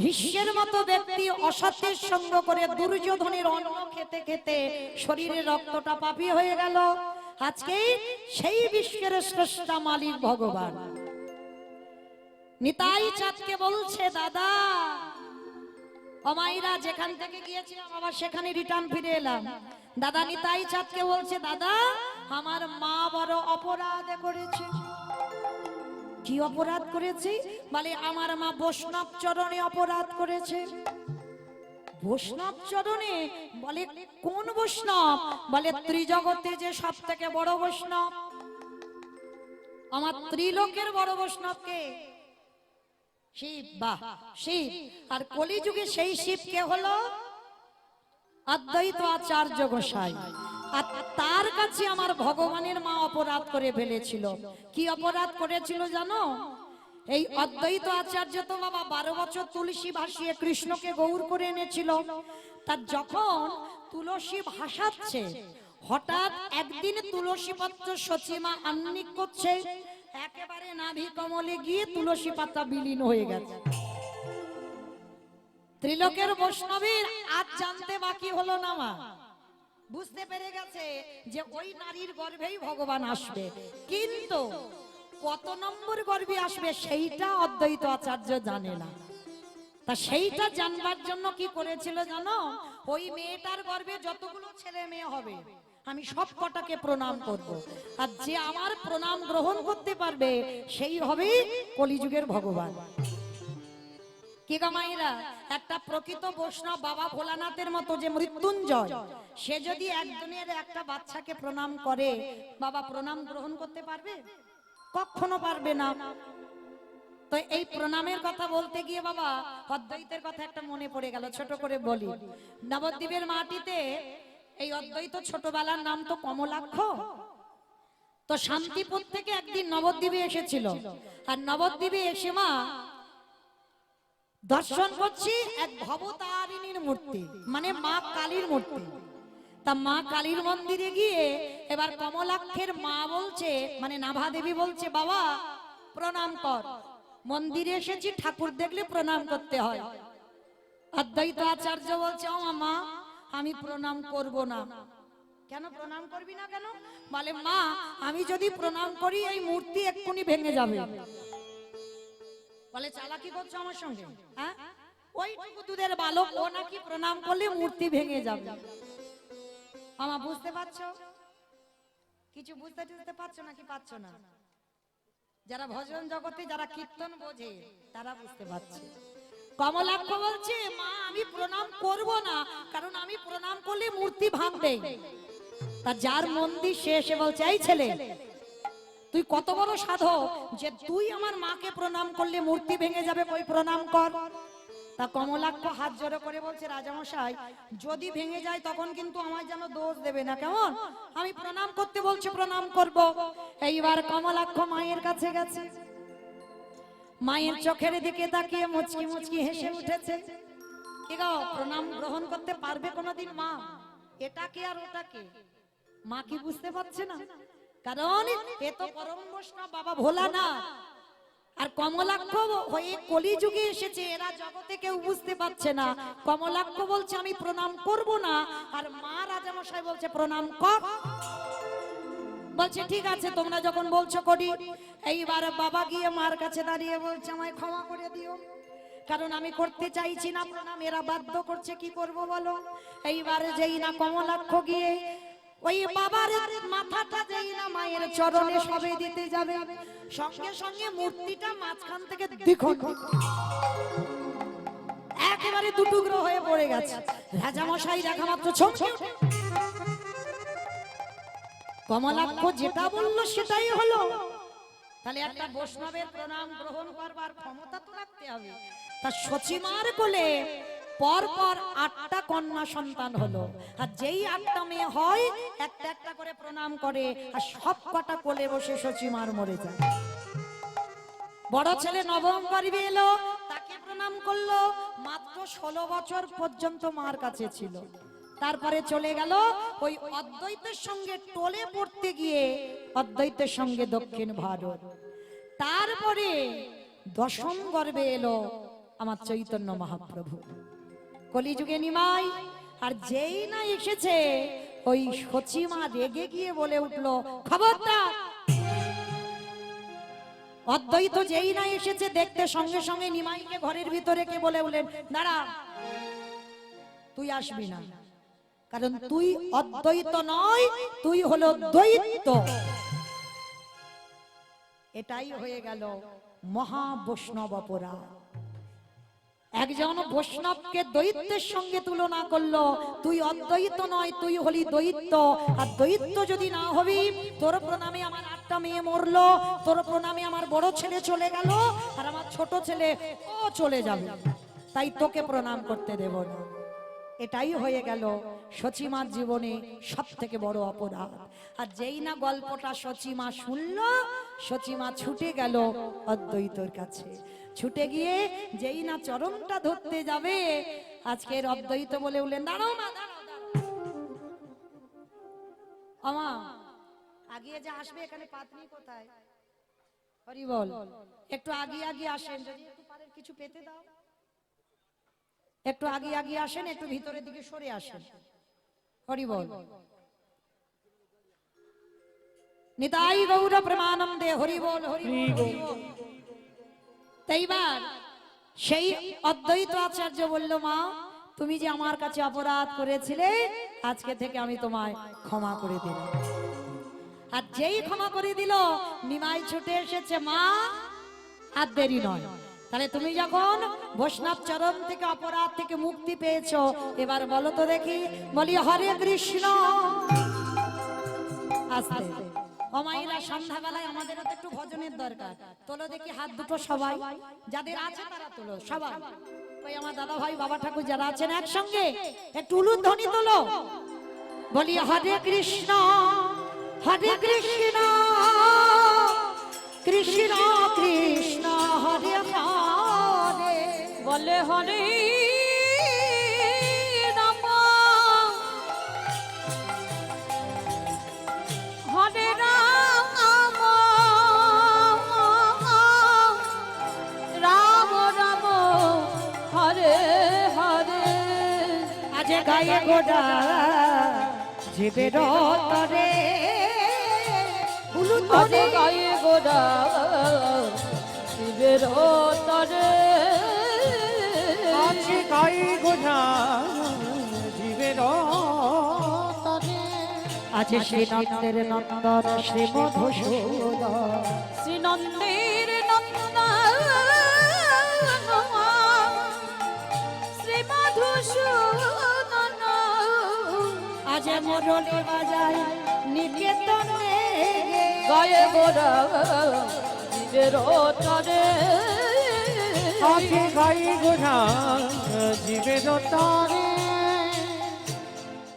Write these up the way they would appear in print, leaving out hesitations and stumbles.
ভীষ্মের মতো ব্যক্তি অসত্যের সঙ্গ করে দুর্যোধনের অন্ন খেতে খেতে শরীরে রক্তটা পাপী হয়ে গেল। আজকে সেই বিশ্বের স্রষ্টা মালিক ভগবান নিতাই চাঁদকে বলছে, দাদা অমাইরা যেখান থেকে গিয়েছিলাম আবার সেখানে রিটার্ন ফিরে এলাম। দাদা নিতাই চাঁদকে বলছে, দাদা আমার মা বড় অপরাধ করেছে। কি অপরাধ করেছে? বলে আমার মা বৈষ্ণব চরণে অপরাধ করেছে। বৈষ্ণব চরণে? বলে কোন বৈষ্ণব? বলে ত্রিজগতে যে সব থেকে বড় বৈষ্ণব, আমার ত্রিলোকের বড় বৈষ্ণবকে শিব। বাহ, শিব। আর কলিযুগে সেই শিব কে হলো? অদ্বৈত আচার্য গোসাই। আর তার কাছে আমার ভগবানের মা অপরাধ করে ফেলেছিল। কি অপরাধ করেছিল জানো? এই অদ্বৈত আচার্য তো বাবা 12 বছর তুলসী ভাসিয়ে কৃষ্ণকে গৌর করে এনেছিল। তার যখন তুলসী ভাসাচ্ছে, হঠাৎ একদিন তুলসী পত্র সচিমা আহ্নিক করছে, একেবারে নাভি কমলে গিয়ে তুলসী পাতা বিলীন হয়ে গেছে। ত্রিলোকের বৈষ্ণবীর আজ জানতে বাকি হলো না, মা বুঝতে পেরে গেছে যে ওই নারীর গর্ভেই ভগবান আসবে, কিন্তু কত নম্বর গর্ভে আসবে সেইটা অদ্বৈত আচার্য জানে না। তা সেইটা জানবার জন্য কি করেছিল জানো? ওই মেয়েটার গর্ভে যতগুলো ছেলে মেয়ে হবে আমি সব কটাকে প্রণাম করব, আর যে আমার প্রণাম গ্রহণ করতে পারবে সেই হবে কলিযুগের ভগবান। কি গো মায়েরা, একটা প্রকৃত বৈষ্ণব বাবা ভোলানাথের মতো যে মৃত্যুঞ্জয়, সে যদি একজনের একটা বাচ্চাকে প্রণাম করে, বাবা প্রণাম গ্রহণ করতে পারবে? কখনো পারবে না। তো এই প্রণামের কথা বলতে গিয়ে বাবা অদ্বৈতের কথা একটা মনে পড়ে গেল, ছোট করে বলি। নবদ্বীপের মাটিতে এই অদ্বৈত ছোটবেলার নাম তো কমলাক্ষ। তো শান্তিপুর থেকে একদিন নবদ্বীপে এসেছিল, আর নবদ্বীপে এসে মা দর্শন করছি এক ভবতারিণীর মূর্তি, মানে মা কালীর মূর্তি। তা মা কালীর মন্দিরে গিয়ে এবার কমলাক্ষের মা বলছে, মানে নাভা দেবী বলছে, বাবা প্রণাম কর, মন্দিরে এসেছি ঠাকুর দেখলে প্রণাম করতে হয়। অদ্বৈত আচার্য বলছে, ও মা আমি প্রণাম করব না। কেন প্রণাম করবি না কেন? বলে মা আমি যদি প্রণাম করি এই মূর্তি এক্ষুনি ভেঙে যাবে। বলে চালাকি করছো আমার সঙ্গে? হ্যাঁ, ওইটুকু দুধের বালক, ও নাকি প্রণাম করলে মূর্তি ভেঙে যাবে। আমা বুঝতে পারছো? কিছু বুঝতে পারছো নাকি পাচ্ছ না? যারা ভজন জগতে যারা কীর্তন বোঝে তারা বুঝতে পারছে। কমলাক্ষ বলছে, মা আমি প্রণাম করব না, কারণ আমি প্রণাম করলে মূর্তি ভাঙবে। তা যার মন্দির সে এসে বলছে, এই ছেলে তুই কত বড় সাধক যে তুই আমার মাকে প্রণাম করলে মূর্তি ভেঙে যাবে, কই প্রণাম কর। তা কমলাক্ষ হাত জোড়ো করে বলছে, রাজামশাই যদি ভেঙে যায় তখন কিন্তু আমায় যেন দোষ দেবে না, কেমন? আমি প্রণাম করতে বলছি, প্রণাম করব। এইবার কমলাক্ষ মায়ের কাছে গেছে, মায়ের চোখের দিকে তাকিয়ে মুচকি মুচকি হেসে উঠেছে। কি গো প্রণাম গ্রহণ করতে পারবে কোনোদিন মা? এটাকে আর ওটাকে মা কি বুঝতে পারছে না? কারণ এ তো পরম বৈষ্ণব বাবা ভোলা না, আর কমলাক্ষ হয়ে কলিযুগে এসেছে, এরা জগতে কেউ বুঝতে পারছে না। কমলাক্ষ বলছে আমি প্রণাম করব না, আর মা রাজামশাই বলছে প্রণাম কর। বলছে ঠিক আছে তোমরা যখন বলছো করি। এইবার বাবা গিয়ে মার কাছে দাঁড়িয়ে বলছে, আমায় ক্ষমা করে দিও, কারণ আমি করতে চাইছি না প্রণাম, এরা বাধ্য করছে, কি করব বলো। এইবারে যেই না কমলাক্ষ গিয়ে ওই বাবার মাথাটা যেই না মায়ের চরণে সবে দিতে যাবে, সঙ্গে সঙ্গে মূর্তিটা মাঝখান থেকে দ্বিখণ্ডিত, একেবারে দুটুকরো হয়ে পড়ে গেছে। রাজামশাই দেখা মাত্র চমকে উঠে, কমলাক্ষ যেটা বললো সেটাই হলো। তাহলে একটা বৈষ্ণবের প্রণাম গ্রহণ করবার ক্ষমতা তো রাখতে হবে। তা সচিমার কোলে পর পর 8টা কন্যা সন্তান হলো, আর যেই 8টা মেয়ে হয় একটা একটা করে প্রণাম করে, আর সব কটা কোলে বসে সচিমার মরে যায়। বড় ছেলে নবম গর্ভে এলো, তাকে প্রণাম করলো, মাত্র 16 বছর পর্যন্ত মার কাছে ছিল। তারপরে চলে গেল ওই অদ্বৈতের সঙ্গে টোলে পড়তে গিয়ে, অদ্বৈতের সঙ্গে দক্ষিণ ভারত। তারপরে দশম গর্ভে এলো, আমার চৈতন্য মহাপ্রভু। কলিযুগে নিমাই, আর যেই না এসেছে ওই সচিমা রেগে গিয়ে বলে উঠলো, খবরদার! অদ্বৈত যেই না এসেছে দেখতে, সঙ্গে সঙ্গে নিমাইকে ঘরের ভিতরে কে বলে উঠলেন, দাঁড়া, তুই আসবি না, কারণ তুই অদ্বৈত নয়, তুই হলো দ্বৈত। এটাই হয়ে গেল মহা বৈষ্ণব অপরাধ। একজন বৈষ্ণবকে দ্বৈতের সঙ্গে তুলনা করলো, তুই অদ্বৈত নয়, তুই হলি দ্বৈত। আর দ্বৈত যদি না হবি, তোর প্রণামে আমার 8টা মেয়ে মরলো, তোর প্রণামে আমার বড় ছেলে চলে গেল, আর আমার ছোট ছেলে ও চলে যাবে, তাই তোকে প্রণাম করতে দেব না। এটাই হয়ে গেল সচিমার জীবনে সব থেকে বড় অপরাধ। আর যেই না গল্পটা সচিমা শুনলো, সচিমা ছুটে গেল অদ্বৈতর কাছে। ছুটে গিয়ে যেই না চরণটা ধরতে যাবে, আজকের অদ্বৈত বলে উঠলেন, দাঁড়াও মা, দাঁড়াও, আমা আগিয়ে যে আসবে, এখানে পাত্নী কোথায়? হরি বল। একটু আগিয়ে আগিয়ে আসেন, যদি একটু পারেন কিছু পেতে দাও। একটু আগিয়ে আগিয়ে আসেন, একটু ভিতরের দিকে সরে আসেন। হরি বল। নিতাই গৌর প্রেমানন্দে, হরি বল, হরি বল। তাইবার সেই অদ্বৈত আচার্য বলল, মা তুমি যে আমার কাছে অপরাধ করেছিলে, আজকে থেকে আমি তোমায় ক্ষমা করে দিলাম। আর যেই ক্ষমা করে দিল, নিমাই ছুটে এসেছে, মা আর দেরি নয়, তাহলে তুমি যখন বৈষ্ণব চরণ থেকে অপরাধ থেকে মুক্তি পেয়েছো, এবার বলো তো দেখি, বলি হরে কৃষ্ণ। আস্তে অমাইলা, সন্ধ্যাবেলায় আমাদেরও তো একটু ভজনের দরকার। তোলো দেখি হাত দুটো সবাই, যাদের আছে তারা তোলো সবাই। ওই আমার দাদা ভাই, বাবা ঠাকুর যারা আছেন একসঙ্গে একটু উলুধ্বনি তোলো, বলি হরে কৃষ্ণ হরে কৃষ্ণ কৃষ্ণ কৃষ্ণ হরে হরে, বলে হরে রাম হরে রাম রাম রাম হরে হরে। আজ গায়ে গোড়া জীবের তরে, আজে গায়ে গোড়া জীবের তরে, আজে গায়ে গোড়া জীবের তরে। আজ শ্রী নন্দের নন্দন শ্রী মধুসূদন, শ্রী নন্দের নন্দন শ্রী মধুসূদন, আজ মুরলী বাজায় নিকেতনে, গায়ে গোড়া জীবের তরে, আজে গায়ে গোড়া জীবের তরে।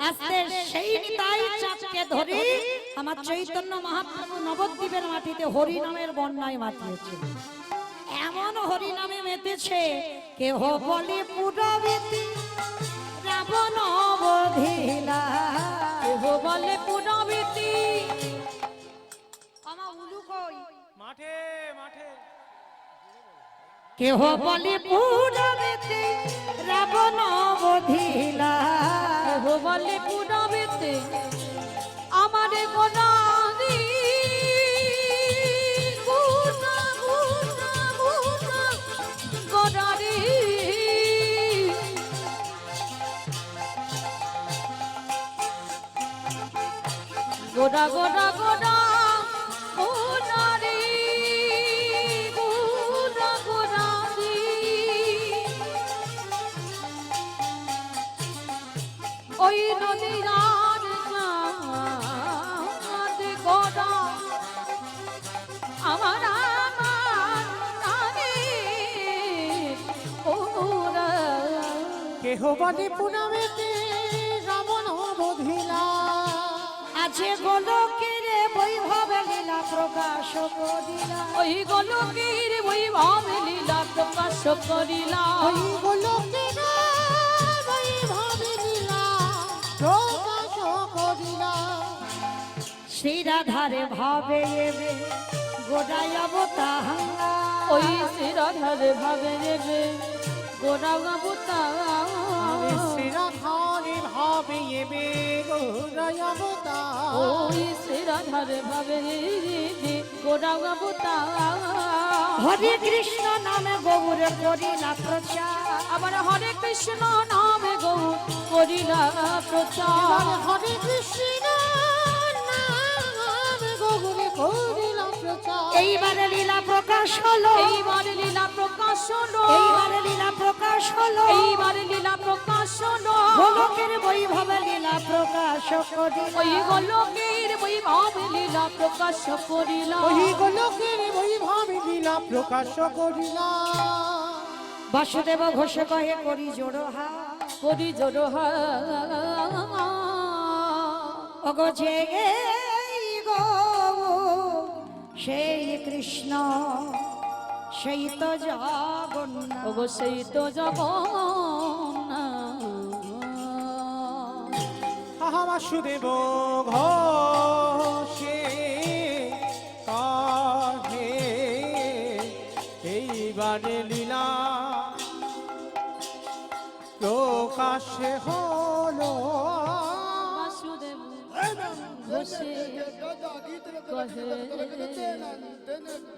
আজকে সেই নিতাই চাঁদকে ধরে আমার চৈতন্য মহাপ্রভু নবদ্বীপের মাটিতে হরি নামের বন্যায় মাতিয়েছে। এমন হরি নামে মেতেছে, কেহ বলে পুরবিতি রাবণ বধিলা, কেহ বলে পুরবিতি। আমার উলু কই? মাঠে মাঠে। কেহ বলে পুরবিতি রাবণ বধিলা, কেহ বলে পুরবিতি আমারে গোনারি গুনা গুনা গুনা গোনারি, গোড়া গোড়া গোড়া গোনারি গোড়া গোনারি, ওই নদীর গোড়া আমার আমার নারী ওরা, কেহ বলে পুনমেতে রাবণ বধিলা, আছে গোলকের বৈভব লীলা প্রকাশ করিলা, ওই গোলকের বৈভব লীলা প্রকাশ করিলা, ওই গোলকের বৈভব লীলা প্রকাশ করিলা। শ্রী রাধারে ভাবে এবে গোড়ায় অবতাহা, ওই শ্রী রাধারে ভাবে এবে গৌরাঙ্গবতার শ্রীরাধারে ভাবে এবে গৌরায় অবতার ওই শ্রী রাধার ভাবে গৌরাঙ্গবতার হরে কৃষ্ণ নামে গৌর করিলা প্রচার আবার হরে কৃষ্ণ নামে গৌ করিলা প্রচার হরে কৃষ্ণ নাম গৌরে করিলাম প্রচার এইবারে লীলা প্রকাশ হলো এইবার লীলা প্রকাশ হলো এইবারে লীলা প্রকাশ হলো এইবার লীলা প্রকাশ হলো গোলকের বৈভবে লীলা প্রকাশ করিলা ওই গোলকের বৈভব লীলা প্রকাশ করিলা ওই গোলকের বৈভবে লীলা প্রকাশ করিলা বাসুদেব ঘোষ কহে করি জোড়হা করি জোড়হা অগো জেগে গো সেই কৃষ্ণ সেই তো জগন্নাথ অবশ্যই তো জগন্নাথ আহা বাসুদেব ঘোষে কাহে এইবারে লীলা প্রকাশে হলো বাসুদেব ঘোষে কহে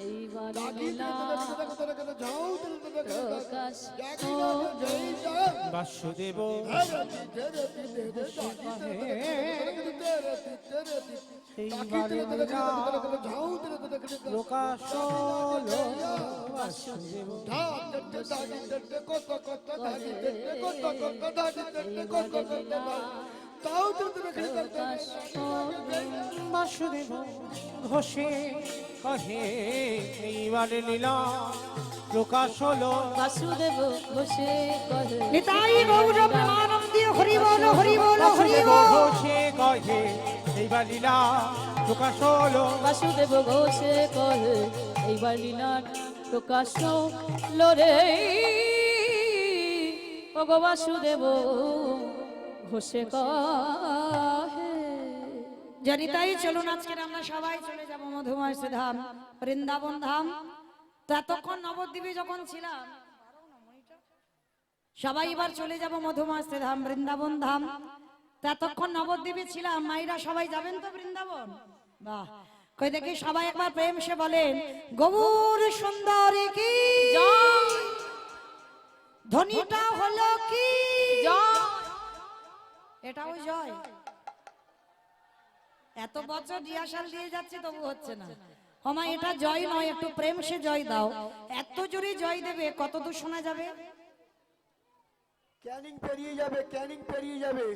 এইবার লীলা প্রকাশ হলো বাসুদেব এইবারে লীলা প্রকাশ হলো বাসুদেব বাসুদেব ঘোষে কহে এইবারে লীলা প্রকাশ হলো বাসুদেব ঘোষে কহে নিতাই গৌর প্রেমানন্দে হরি বল হরি বল হরি বাসুদেব বল ঘোষে কহে এইবার লীলা প্রকাশ হলো বাসুদেব ঘোষে কহে এইবার লীলার প্রকাশ হলো রে ওগো বাসুদেব ঘোষে কহে যদি তাই চলুন আজকে আমরা সবাই চলে যাব মধুময় ধাম বৃন্দাবন ধাম। তো এতক্ষণ নবদ্বীপে যখন ছিলাম সবাই এবার চলে যাব মধুময় ধাম বৃন্দাবন ধাম। তো এতক্ষণ নবদ্বীপে ছিলাম, মাইরা সবাই যাবেন তো বৃন্দাবন? বাহ, কই দেখি সবাই একবার প্রেম সে বলেন গৌর সুন্দরী কি জয় ধ্বনিটা হলো কি জয় এটাও জয়। এত বছর রিহার্সাল দিয়ে যাচ্ছি তবু হচ্ছে না। হমা এটা জয় নয়, একটু প্রেম সে জয় দাও। এত জোরে জয় দেবে কত দূর শোনা যাবে? ক্যানিং পেরিয়ে যাবে, ক্যানিং পেরিয়ে যাবে।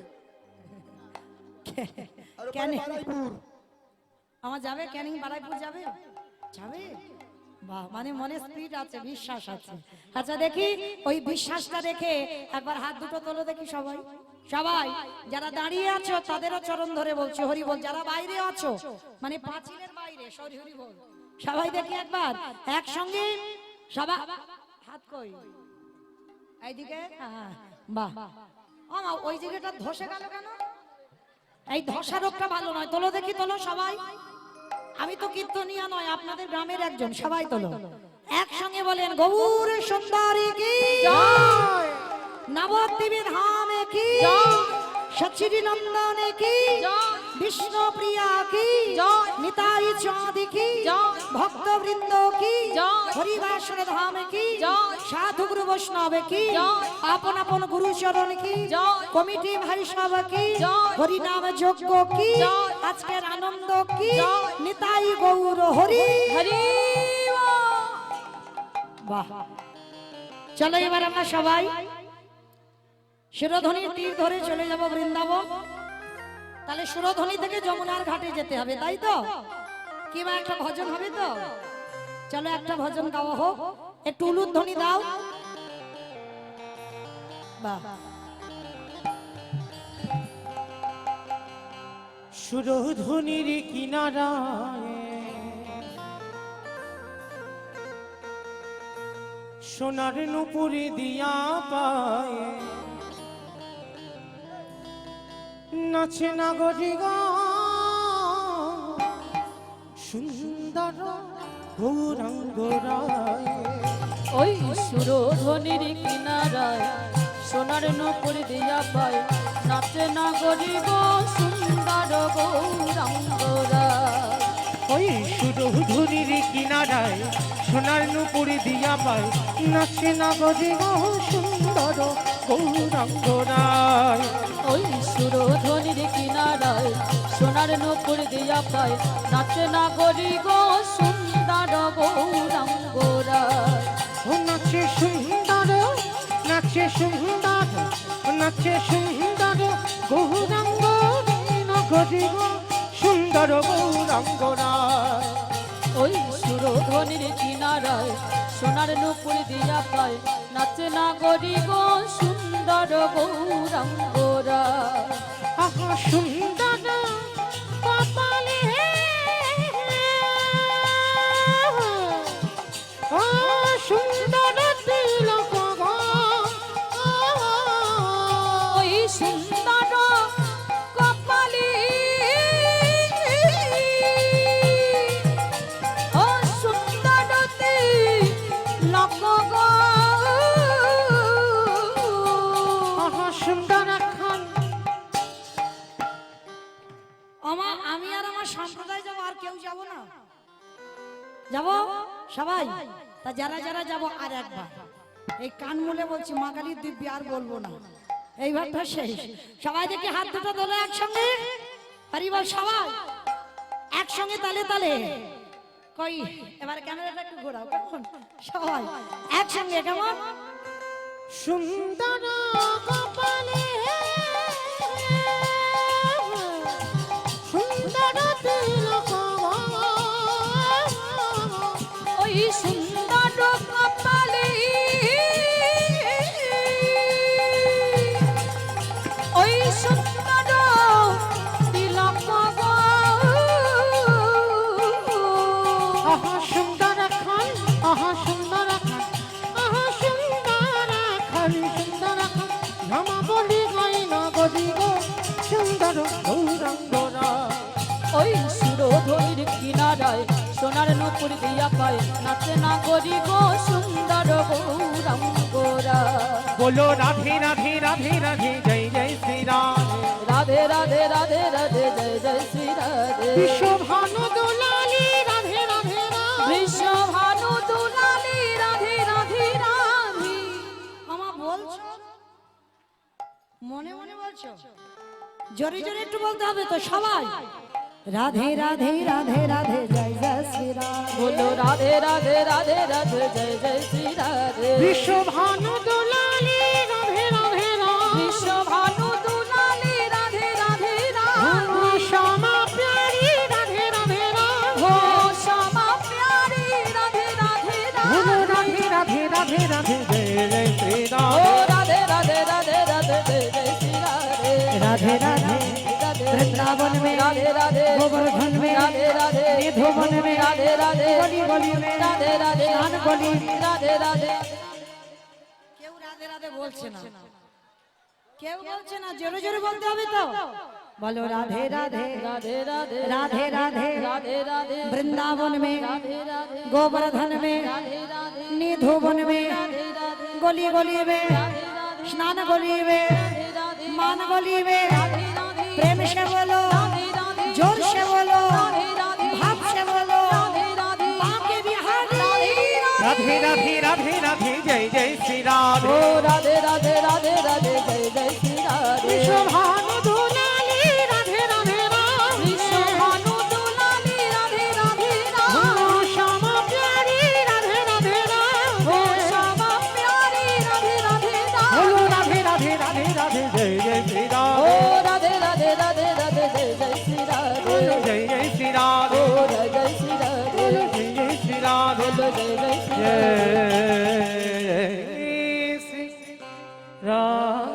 আর ওখানে ক্যানিং? বারাইপুর। আমার যাবে ক্যানিং বারাইপুর যাবে? যাবে? বাহ, মানে মনে স্পিড আছে, বিশ্বাস আছে। আচ্ছা দেখি ওই বিশ্বাসটা দেখে একবার হাত দুটো তোলো দেখি সবাই। সবাই যারা দাঁড়িয়ে আছো তাদেরও চরণ ধরে বলছি হরি বল। যারা বাইরে আছো মানে পাঁচিলের বাইরে সরি হরি বল। সবাই দেখি একবার একসঙ্গে সবাই হাত কই এইদিকে। হ্যাঁ, বাহ। আমা ওই জায়গাটা ধসে গেল কেন? এই ধসা রোগটা ভালো নয়। তোলো দেখি, তোলো সবাই। আমি তো কীর্তনিয়া নয়, আপনাদের গ্রামের একজন। সবাই তোলো একসঙ্গে বলেন গৌর সুন্দরী কি জয় নবদ্বীপে ধামে কি জয় সচিরি নন্দনে কি জয় বিষ্ণু প্রিয়া কি জয় নিতাই চাঁদি কি জয় ভক্তবৃন্দ কি জয় হরিবাসর ধাম কি জয় সাধু গুরু বৈষ্ণব কি জয় আপন আপন গুরু চরণ কি জয় কমিটি ভাই সব কি জয় হরিনাম যজ্ঞ কি জয় আজকের আনন্দ কি জয় নিতাই গৌর হরি হরি বাহ। চলো এবার আমরা সবাই সুরধ্বনির তীর ধরে চলে যাব বৃন্দাবন। তাহলে সুরধ্বনি থেকে যমুনার ঘাটে যেতে হবে, তাই তো? কিবা একটা ভজন হবে তো? চলো একটা ভজন গাওয়া হোক। একটু উলুধ্বনি দাও। বাহ, সুরধ্বনির কিনারায় সোনার নুপুরে দিয়া পায় নাচে নাগরিকা সুন্দর গৌরাঙ্গ রায়। ওই সুরধ্বনির কিনারায় সোনার নূপুর দিয়া পায় নাচে না গরিব সুন্দর গৌরাঙ্গরা। ওই সুরধুনির কিনারায় সোনার নুপুরি দিয়া পায় নাচে না গজি গো সুন্দর গৌরাঙ্গরায়। ওই সুরধ্বনির কিনারায় সোনার নূপুর দিয়া পায় নাচে না গরিব সুন্দর গৌরাঙ্গরা। ও নাচে সুন্দর, নাচে সুন্দর, নাচে সুন্দর গৌরাঙ্গ নগরী গো সুন্দর গৌরাঙ্গরায়। ওই সুরধ্বনির কিনারায় সোনার নূপুর দিয়া পায় নাচে না গরিব সুন্দর গৌরাঙ্গরা। আহা সুন্দর কপালে ও সুন্দর তিলক গো। ওই সুন্দর কপালে ও সুন্দর তিলক গো। আহা সুন্দর খান। আমি আর আমার সম্প্রদায় যাবো, আর কেউ যাব না? যাবো সবাই? তা যারা যারা যাবো আর একবার এই কান মুলে বলছি, মা কালীর দিব্যি আর বলবো না, এইবারটা শেষ। সবাই দেখি হাত দুটো ধরে একসঙ্গে পারিবার সবাই একসঙ্গে তালে তালে কই। এবার ক্যামেরাটা একটু ঘোরাও, কেমন? সবাই একসঙ্গে, কেমন? সুন্দর কপালে সুন্দর তিলক গো। ওই সুন্দর কপালে ওই সুন্দর তিলক গো। আহা সুন্দর খান, আহা সুন্দর খান, আহা সুন্দর খান, সুন্দর খান ঝামা বলি গাই না গজি গো সুন্দর গৌরাঙ্গরা। ওই সুরধ্বনির কিনারায় সোনার নূপুর দিয়া পায় নাচে না গরিব সুন্দর গৌরাঙ্গরা। বলো রাধে রাধে রাধে রাধে জয় জয় শ্রীরাম। রাধে রাধে রাধে রাধে জয় জয় শ্রী রাধে। বিশ্বভানু দুলালী রাধে রাধে রাধে। বিশ্বভানু দুলালী রাধে রাধে রাধে। মামা বলছো, মনে মনে বলছো, জোরে জোরে একটু বলতে হবে তো সবাই। রাধে রাধে রাধে রাধে জয় জয় শ্রীরাম। বলো রাধে রাধে রাধে রাধে জয় জয় শ্রী রাধে। বিশ্বভানু দুলালী রাধে রাধে রাধে। বিশ্বভানু দুলালী রাধে রাধে রাধে। শ্যামা প্যারি রাধে রাধে রাধে। ও শ্যামা প্যারি রাধে রাধে বলো রাধে। রাধে রাধে রাধে রাধে জয় জয় শ্রীরাম। ও রাধে রাধে রাধে রাধে জয় জয় শ্রী রাধে। राधे राधे वृंदावन में, राधे राधे गोवर्धन में, राधे राधे निधोवन में, राधे राधे गली गली में, राधे राधे स्नान गली। राधे राधे। কেউ রাধে রাধে বলছে না, কেউ বলছে না, জোরে জোরে বলতে হবে তো। বলো রাধে রাধে राधे राधे राधे राधे राधे राधे वृंदावन में, राधे राधे गोवर्धन में, राधे राधे निधोवन में, राधे राधे गली गली में, स्नान गली में, मान गली में, प्रेम से बोलो, जोर से बोलो, भाव से बोलो, बांके बिहारी। राधे राधे राधे राधे जय जय श्री राम। ओ राधे राधे राधे राधे जय जय श्री राधे। विश्वभानु दुलाली राधे राधे राधे। विश्वभानु दुलाली राधे राधे राधे। श्यामा प्यारी राधे राधे राधे। ओ श्यामा प्यारी राधे राधे बोलो राधे। राधे राधे राधे राधे जय जय श्री राम। ओ राधे राधे राधे राधे जय जय श्री राधे। बोलो जय जय श्री राम। ओ जय जय श्री राधे। बोलो जय जय श्री राम। बोलो जय जय श्री जय राधे। श्री राम।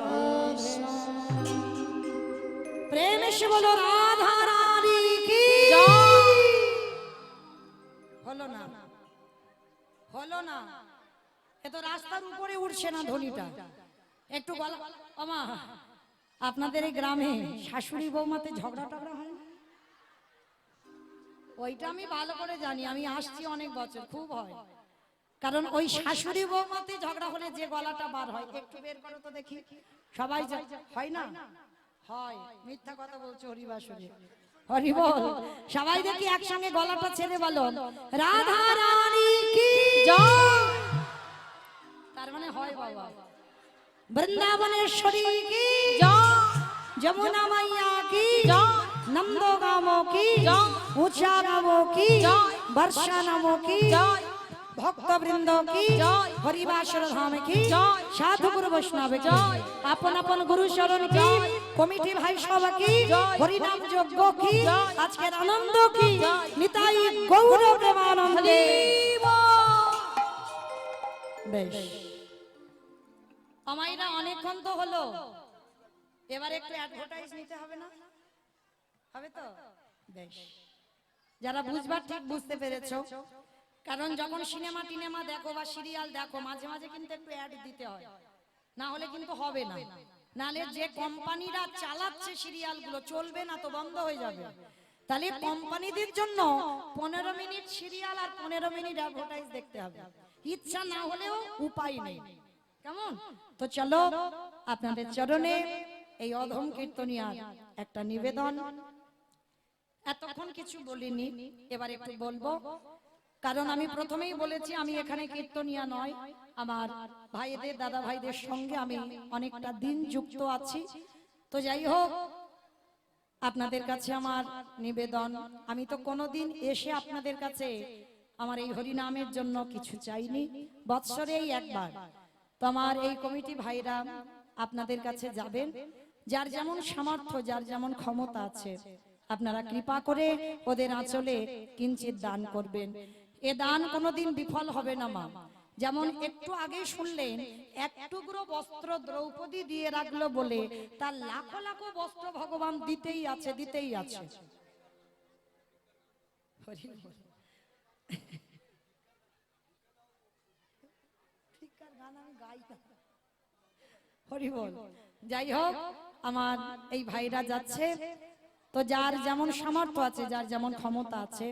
प्रेम से बोलो राधा रानी की। হলো না, হলো না, এ তো রাস্তার উপরে উঠছে না ধ্বনিটা। একটু গলা, আমা আপনাদের এই গ্রামে শাশুড়ি বৌমাতে ঝগড়া টগড়া হয় না? ওইটা আমি ভালো করে জানি, আমি আসছি অনেক বছর, খুব হয়। কারণ ওই শাশুড়ি বৌমাতে ঝগড়া হলে যে গলাটা বার হয়, একটু বের করো তো দেখি। সবাই হয় না? হয়, মিথ্যা কথা বলছো হরিবাসরে। হরি বল, সবাই দেখি একসঙ্গে গলাটা ছেড়ে বলো রাধা রানী কি জয়। তার মানে হয় বাবা। বৃন্দাবনেশ্বরী কি জয়। যমুনা মাইয়া কি জয়। নন্দগামো কি জয়। উষা গামো কি জয়। বর্ষা নামো কি জয়। ভক্তবৃন্দ কি জয়। হরিবাসর ধাম কি জয়। সাধু গুরু বৈষ্ণব কি জয়। আপন আপন গুরু শরণ কি জয়। কমিটি ভাই সভা কি জয়। হরিনাম যজ্ঞ কি জয়। আজকের আনন্দ কি জয়। নিতাই গৌর প্রেমানন্দে। বেশ, আমাইরা অনেকক্ষণ তো হলো, এবার একটু অ্যাডভার্টাইজ নিতে হবে না? হবে তো? বেশ, যারা বুঝবার ঠিক বুঝতে পেরেছো। কারণ যখন সিনেমা টিনেমা দেখো বা সিরিয়াল দেখো, মাঝে মাঝে কিন্তু একটু অ্যাড দিতে হয়, না হলে কিন্তু হবে না। নালে যে কোম্পানিরা চালাচ্ছে সিরিয়াল গুলো চলবে না, তো বন্ধ হয়ে যাবে। তাহলে কোম্পানিদের জন্য 15 মিনিট সিরিয়াল আর 15 মিনিট অ্যাডভার্টাইজ দেখতে হবে, ইচ্ছা না হলেও উপায় নেই। কেমন? তো চলো, আপনাদের চরণে এই অধম কীর্তনিয়ার একটা নিবেদন। এতক্ষণ কিছু বলিনি, এবার একটু বলবো। কারণ আমি প্রথমেই বলেছি আমি এখানে কীর্তনিয়া নয়, আমার ভাইদের দাদা ভাইদের সঙ্গে আমি অনেকটা দিন যুক্ত আছি। তো যাই হোক, আপনাদের কাছে আমার নিবেদন, আমি তো কোনোদিন এসে আপনাদের কাছে আমার এই হরিনামের জন্য কিছু চাইনি, বৎসরেই একবার। তো আমার এই কমিটি ভাইরা আপনাদের কাছে যাবেন, যার যেমন সামর্থ্য, যার যেমন ক্ষমতা আছে, আপনারা কৃপা করে ওদের আঁচলে কিঞ্চিত দান করবেন। এ দান কোনোদিন বিফল হবে না মা। যেমন একটু আগে শুনলেন, এক টুকরো বস্ত্র দ্রৌপদী দিয়ে রাখলো বলে তার লাখো লাখো বস্ত্র ভগবান দিতেই আছে, দিতেই আছে। হরি বল। ঠিকঠাক গান আমি গাই না। হরি বল। যাই হোক, আমার এই ভাইরা যাচ্ছে, তো যার যেমন সামর্থ্য আছে, যার যেমন ক্ষমতা আছে,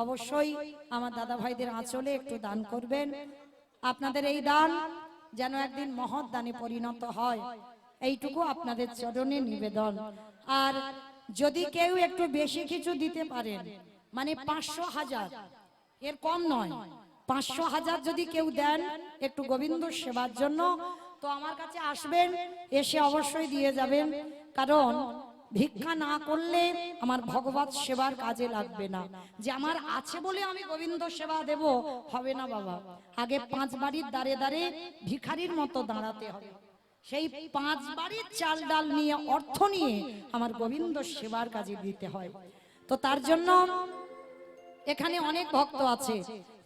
অবশ্যই আমার দাদা ভাইদের আঁচলে একটু দান করবেন। আপনাদের এই দান যেন একদিন মহৎ দানে পরিণত হয়, এইটুকু আপনাদের চরণে নিবেদন। আর যদি কেউ একটু বেশি কিছু দিতে পারেন, মানে 500,000, এর কম নয়, 500,000 যদি কেউ দেন একটু গোবিন্দ সেবার জন্য, তো আমার কাছে আসবেন, এসে অবশ্যই দিয়ে যাবেন। কারণ ভিক্ষা না করলে আমার ভগবত সেবার কাজে লাগবে না। যে আমার আছে বলে আমি গোবিন্দ সেবা দেব, হবে না বাবা। আগে 5 বাড়ির দ্বারে দ্বারে ভিখারির মতো দাঁড়াতে হবে, সেই 5 বাড়ির চাল ডাল নিয়ে, অর্থ নিয়ে আমার গোবিন্দ সেবার কাজে দিতে হয়। তো তার জন্য এখানে অনেক ভক্ত আছে,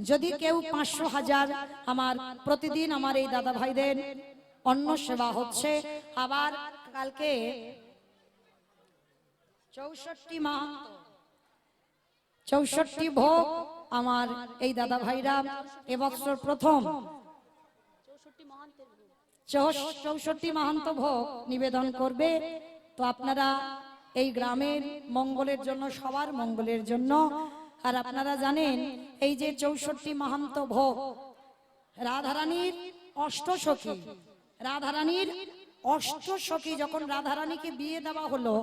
যদি কেউ 500,000, আমার প্রতিদিন আমার এই দাদা ভাইদের অন্ন সেবা হচ্ছে, আবার কালকে 64 ভোগ আমার এই দাদা ভাইরা এবছর প্রথম 64 মাহান্ত ভোগ নিবেদন করবে। তো আপনারা এই গ্রামের মঙ্গলের জন্য, সবার মঙ্গলের জন্য। আর আপনারা জানেন এই যে 64 মাহান্ত ভোগ রাধারানীর অষ্টসখী, রাধারানীর অষ্টসখী যখন রাধারানীকে বিয়ে দেওয়া হলো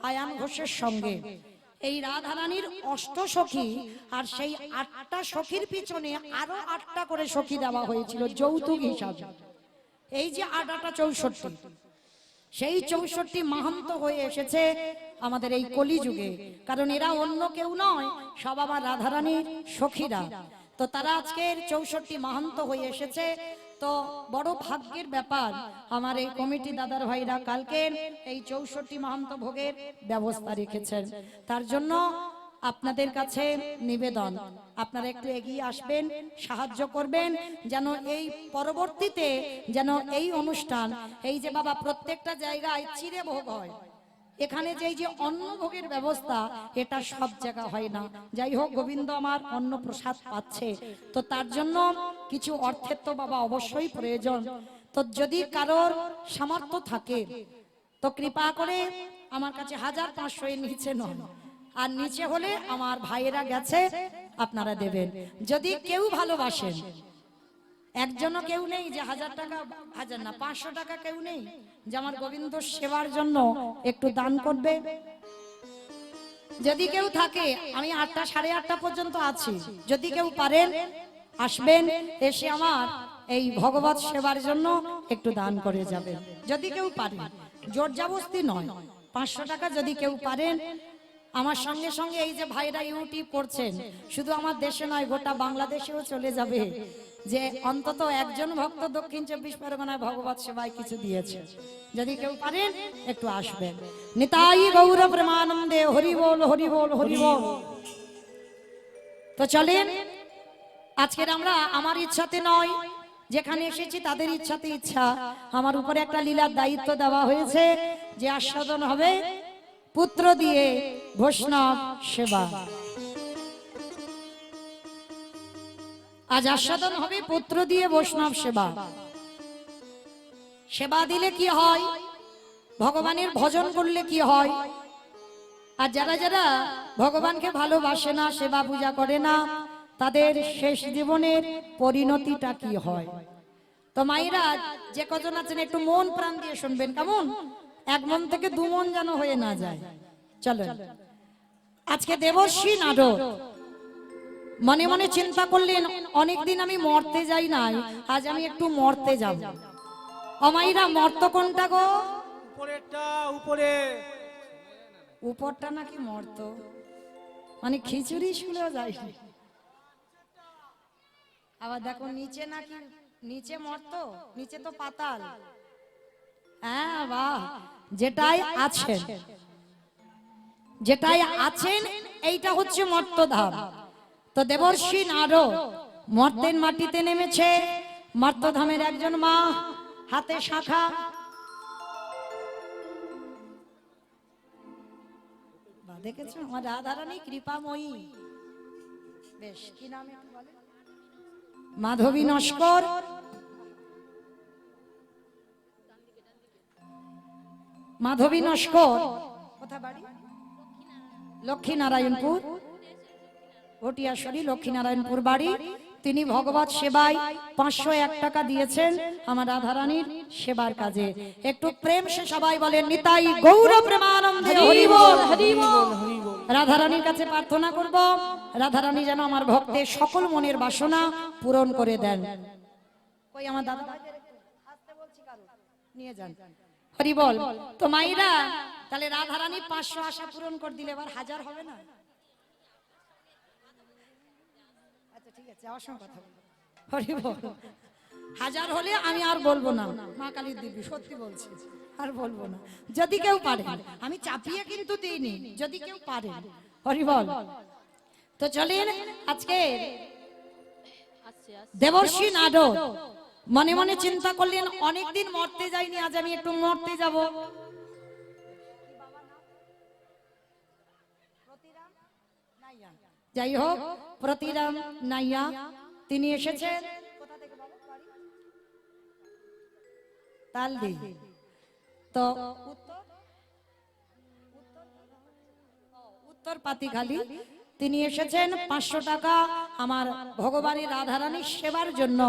আয়ান ঘোষের সঙ্গে, এই রাধারানীর অষ্টসখী আর সেই 8টা সখীর পিছনে আরো 8টা করে সখী দেওয়া হয়েছিল যৌতুক হিসাবে। এই যে 8টা 64, সেই 64 মাহান্ত হয়ে এসেছে আমাদের এই কলিযুগে। কারণ এরা অন্য কেউ নয়, সব আমার রাধারানীর সখীরা। তো তারা আজকের 64 মাহান্ত হয়ে এসেছে। তো বড় ভাগ্যের ব্যাপার, আমার এই কমিটি দাদার ভাইরা কালকে এই 64 মাহান্ত ভোগের ব্যবস্থা রেখেছেন। তার জন্য আপনাদের কাছে নিবেদন, আপনারা একটু এগিয়ে আসবেন, সাহায্য করবেন, যেন এই পরবর্তীতে যেন এই অনুষ্ঠান, এই যে বাবা প্রত্যেকটা জায়গায় চিড়ে ভোগ হয়, এখানে যে অন্ন ভোগের ব্যবস্থা, এটা সব জায়গা হয় না। যাই হোক, গোবিন্দ আমার অন্ন প্রসাদ পাচ্ছে, তো তার জন্য কিছু অর্থের তো বাবা অবশ্যই প্রয়োজন। তো যদি কারোর সামর্থ্য থাকে তো কৃপা করে আমার কাছে 1500 এর নিচে নয়, আর নিচে হলে আমার ভাইয়েরা গেছে, আপনারা দেবেন। যদি কেউ ভালোবাসেন একজনও কেউ নেই যে 1000 টাকা, 1000 না 500 টাকা কেউ নেই যে আমার গোবিন্দ সেবার জন্য একটু দান করবে? যদি কেউ থাকে, আমি 8টা 8:30 পর্যন্ত আছি, যদি কেউ পারেন আসবেন, এসে আমার এই ভগবত সেবার জন্য একটু দান করে যাবেন। যদি কেউ পারেন, জোর জবরদস্তি নয়। 500 টাকা যদি কেউ পারেন, আমার সঙ্গে সঙ্গে এই যে ভাইরা ইউটিউব করছেন, শুধু আমার দেশে নয় গোটা বাংলাদেশেও চলে যাবে যে অন্তত একজন ভক্ত দক্ষিণ 24 পরগনায় ভগবত সেবায় কিছু দিয়েছে। যদি কেউ পারেন একটু আসবেন। নিতাই গৌর প্রেমানন্দে, হরি বল হরি বল হরি বল। তো চলেন, আজকের আমরা আমার ইচ্ছাতে নয়, যেখানে এসেছি তাদের ইচ্ছাতে ইচ্ছা, আমার উপরে একটা লীলার দায়িত্ব দেওয়া হয়েছে যে আস্বাদন হবে পুত্র দিয়ে বৈষ্ণব সেবা। আজ আস্বাদন হবে পুত্র দিয়ে বৈষ্ণব সেবা। সেবা দিলে কি হয়, ভগবানের ভজন করলে কি হয়, আর যারা যারা ভগবানকে ভালোবাসে না, সেবা পূজা করে না, তাদের শেষ জীবনের পরিণতিটা কি হয়। তো মায়েরা যে কজন আছেন একটু মন প্রাণ দিয়ে শুনবেন, কেমন? 1 মন থেকে 2 মন যেন হয়ে না যায়। চলো, আজকে দেবর্ষী নারদ মনে মনে চিন্তা করলেন, অনেকদিন আমি মরতে যাই নাই, আজ আমি একটু মরতে যাব। অমাইরা মর্ত কোনটা গো? উপরেরটা, উপরে। উপরটা নাকি মর্ত? মানে খিচুড়ি শুলেও যায়। আবার দেখো নিচে নাকি, নিচে মর্ত, নিচে তো পাতাল। হ্যাঁ বাহ, যেটাই আছেন, যেটাই আছেন এইটা হচ্ছে মর্তধাম। তো দেবর্ষী নারদ মর্তের মাটিতে নেমেছে। মর্তধামের একজন মা, হাতে শাখা, দেখেছো আমার রাধারানী কৃপাময়ী। বেশ, কি নাম একটু বলেন? মাধবী নস্কর। মাধবী নস্কর কোথায় বাড়ি? লক্ষ্মীনারায়ণপুর, ভটিয়াশরী লক্ষ্মীনারায়ণপুর বাড়ি। তিনি ভগবত সেবায় 501 টাকা দিয়েছেন আমার রাধারানীর সেবার কাজে। একটু প্রেম সে সবাই বলেন নিতাই গৌর প্রেমানন্দে হরি বল হরি বল। রাধারানীর কাছে প্রার্থনা করব, রাধারানী যেন আমার ভক্তের সকল মনের বাসনা পূরণ করে দেন। কই আমার দাদা ভাইদের একটু আসতে বলছি, কারো নিয়ে যান। হরি বল। তো মাইরা তাহলে রাধারানী 500 আশা পূরণ করে দিলে এবার 1000 হবে না? আচ্ছা ঠিক আছে, আমার সঙ্গে কথা বলো। হরি বল। 1000 হলে আমি আর বলবো না, মা কালীর দিব্যি সত্যি বলছি, আর বলবো না। যদি কেউ পারে, আমি চাপিয়ে কিন্তু দিইনি, যদি কেউ পারে। হরি বল। তো চলেন, আজকে দেবর্ষী নারদ মনে মনে চিন্তা করলেন, অনেকদিন মরতে যাইনি, আজ আমি একটু মরতে যাব। যাই হোক, প্রতিরাম নাইয়া তিনি এসেছেন তালদি। তো উত্তর পাতিখালি তিনি এসেছেন। 500 টাকা আমার ভগবানের রাধারানীর সেবার জন্য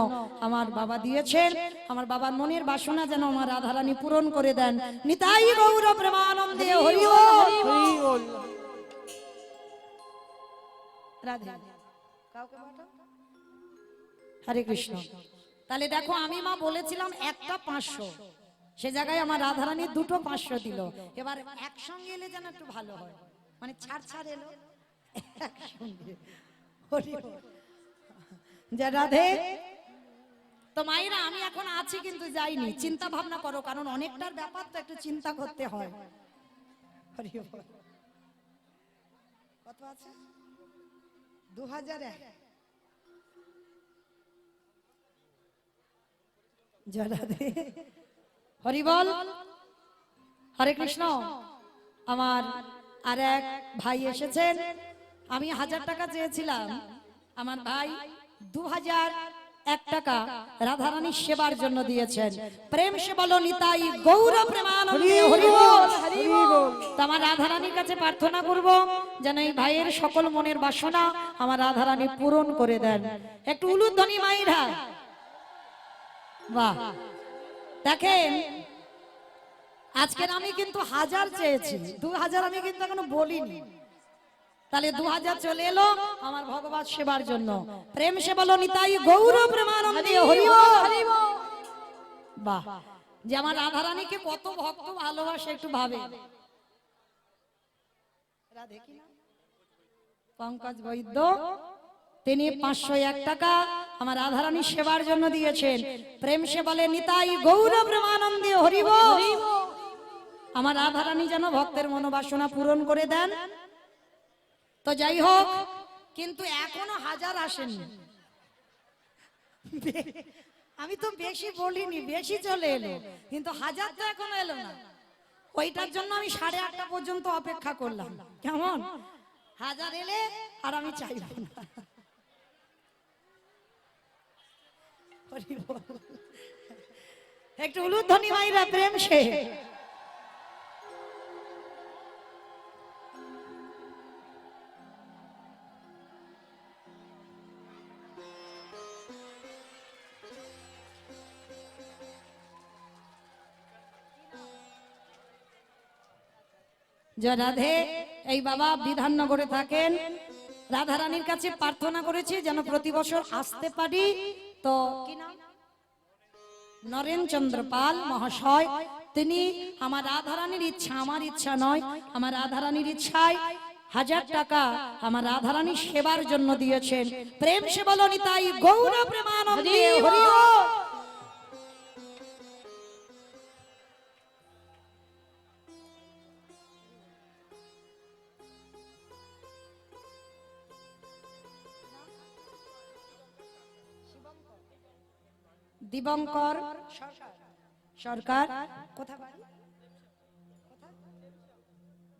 আমার বাবা দিয়েছেন। আমার বাবার মনের বাসনা যেন আমার রাধারানী পূরণ করে দেন। নিতাই গৌর প্রেমানন্দে হরি বল। রাধে, কাউকে পাঠাও। হরে কৃষ্ণ। তাহলে দেখো, আমি মা বলেছিলাম একটা 500, সে জায়গায় আমার রাধারানী দুটো 500 দিল। এবার একসঙ্গে এলে যেন একটু ভালো হয়, মানে ছাড় ছাড় এলো একসঙ্গে। যা রাধে। তো মায়েরা আমি এখন আছি কিন্তু যাইনি, চিন্তা ভাবনা করো, কারণ অনেকটার ব্যাপার তো একটু চিন্তা করতে হয়। কত আছে? 2001। জয় রাধে। হরি বল। হরে কৃষ্ণ। আমার আর এক ভাই এসেছেন। আমি 1000 টাকা চেয়েছিলাম, আমার ভাই 2001 টাকা রাধারানীর সেবার জন্য দিয়েছেন। প্রেম সে বলো নিতাই গৌর প্রেমানন্দে হরি বল। আমার রাধারানীর কাছে প্রার্থনা করব যেন এই ভাইয়ের সকল মনের বাসনা আমার রাধারানী পূরণ করে দেন। একটু উলুধ্বনি মাইরা। বাহ, দেখেন আজকের আমি কিন্তু 1000 চেয়েছি, 2000 আমি কিন্তু এখনো বলিনি। তাহলে 2000 চলে এলো আমার ভগবত সেবার জন্য। প্রেম সে বলো নিতাই গৌর প্রেমানন্দে হরি বল। বাহ, যে আমার রাধারানীকে কত ভক্ত ভালোবাসে একটু ভাবে। পঙ্কজ বৈদ্য তিনি 501 টাকা আমার রাধারানী সেবার জন্য দিয়েছেন। প্রেম সে বলে নিতাই গৌর প্রেমানন্দে হরি বল। আমার রাধারানী যেন ভক্তের মনোবাসনা পূরণ করে দেন। তো যাই হোক, কিন্তু এখনো 1000 আসেনি। আমি তো বেশি বলিনি, বেশি চলে এলো, কিন্তু 1000 তো এখনো এলো না। ওইটার জন্য আমি 8:30 পর্যন্ত অপেক্ষা করলাম। কেমন? 1000 এলে আর আমি চাইব না। হরি বল। একটু উলুধ্বনি মাইরা প্রেম সে। জয় রাধে। এই বাবা বিধাননগরে থাকেন। রাধারানীর কাছে প্রার্থনা করেছি যেন প্রতি বছর আসতে পারি। তো কি নাম? নরেন চন্দ্র পাল মহাশয়, তিনি আমার রাধারানীর ইচ্ছা, আমার ইচ্ছা নয়, আমার রাধারানীর ইচ্ছায় 1000 টাকা আমার রাধারানী সেবার জন্য দিয়েছেন। প্রেম সে বলো নিতাই গৌর প্রেমানন্দে হরি বল। দিবঙ্কর সরকার, কোথা বাড়ি?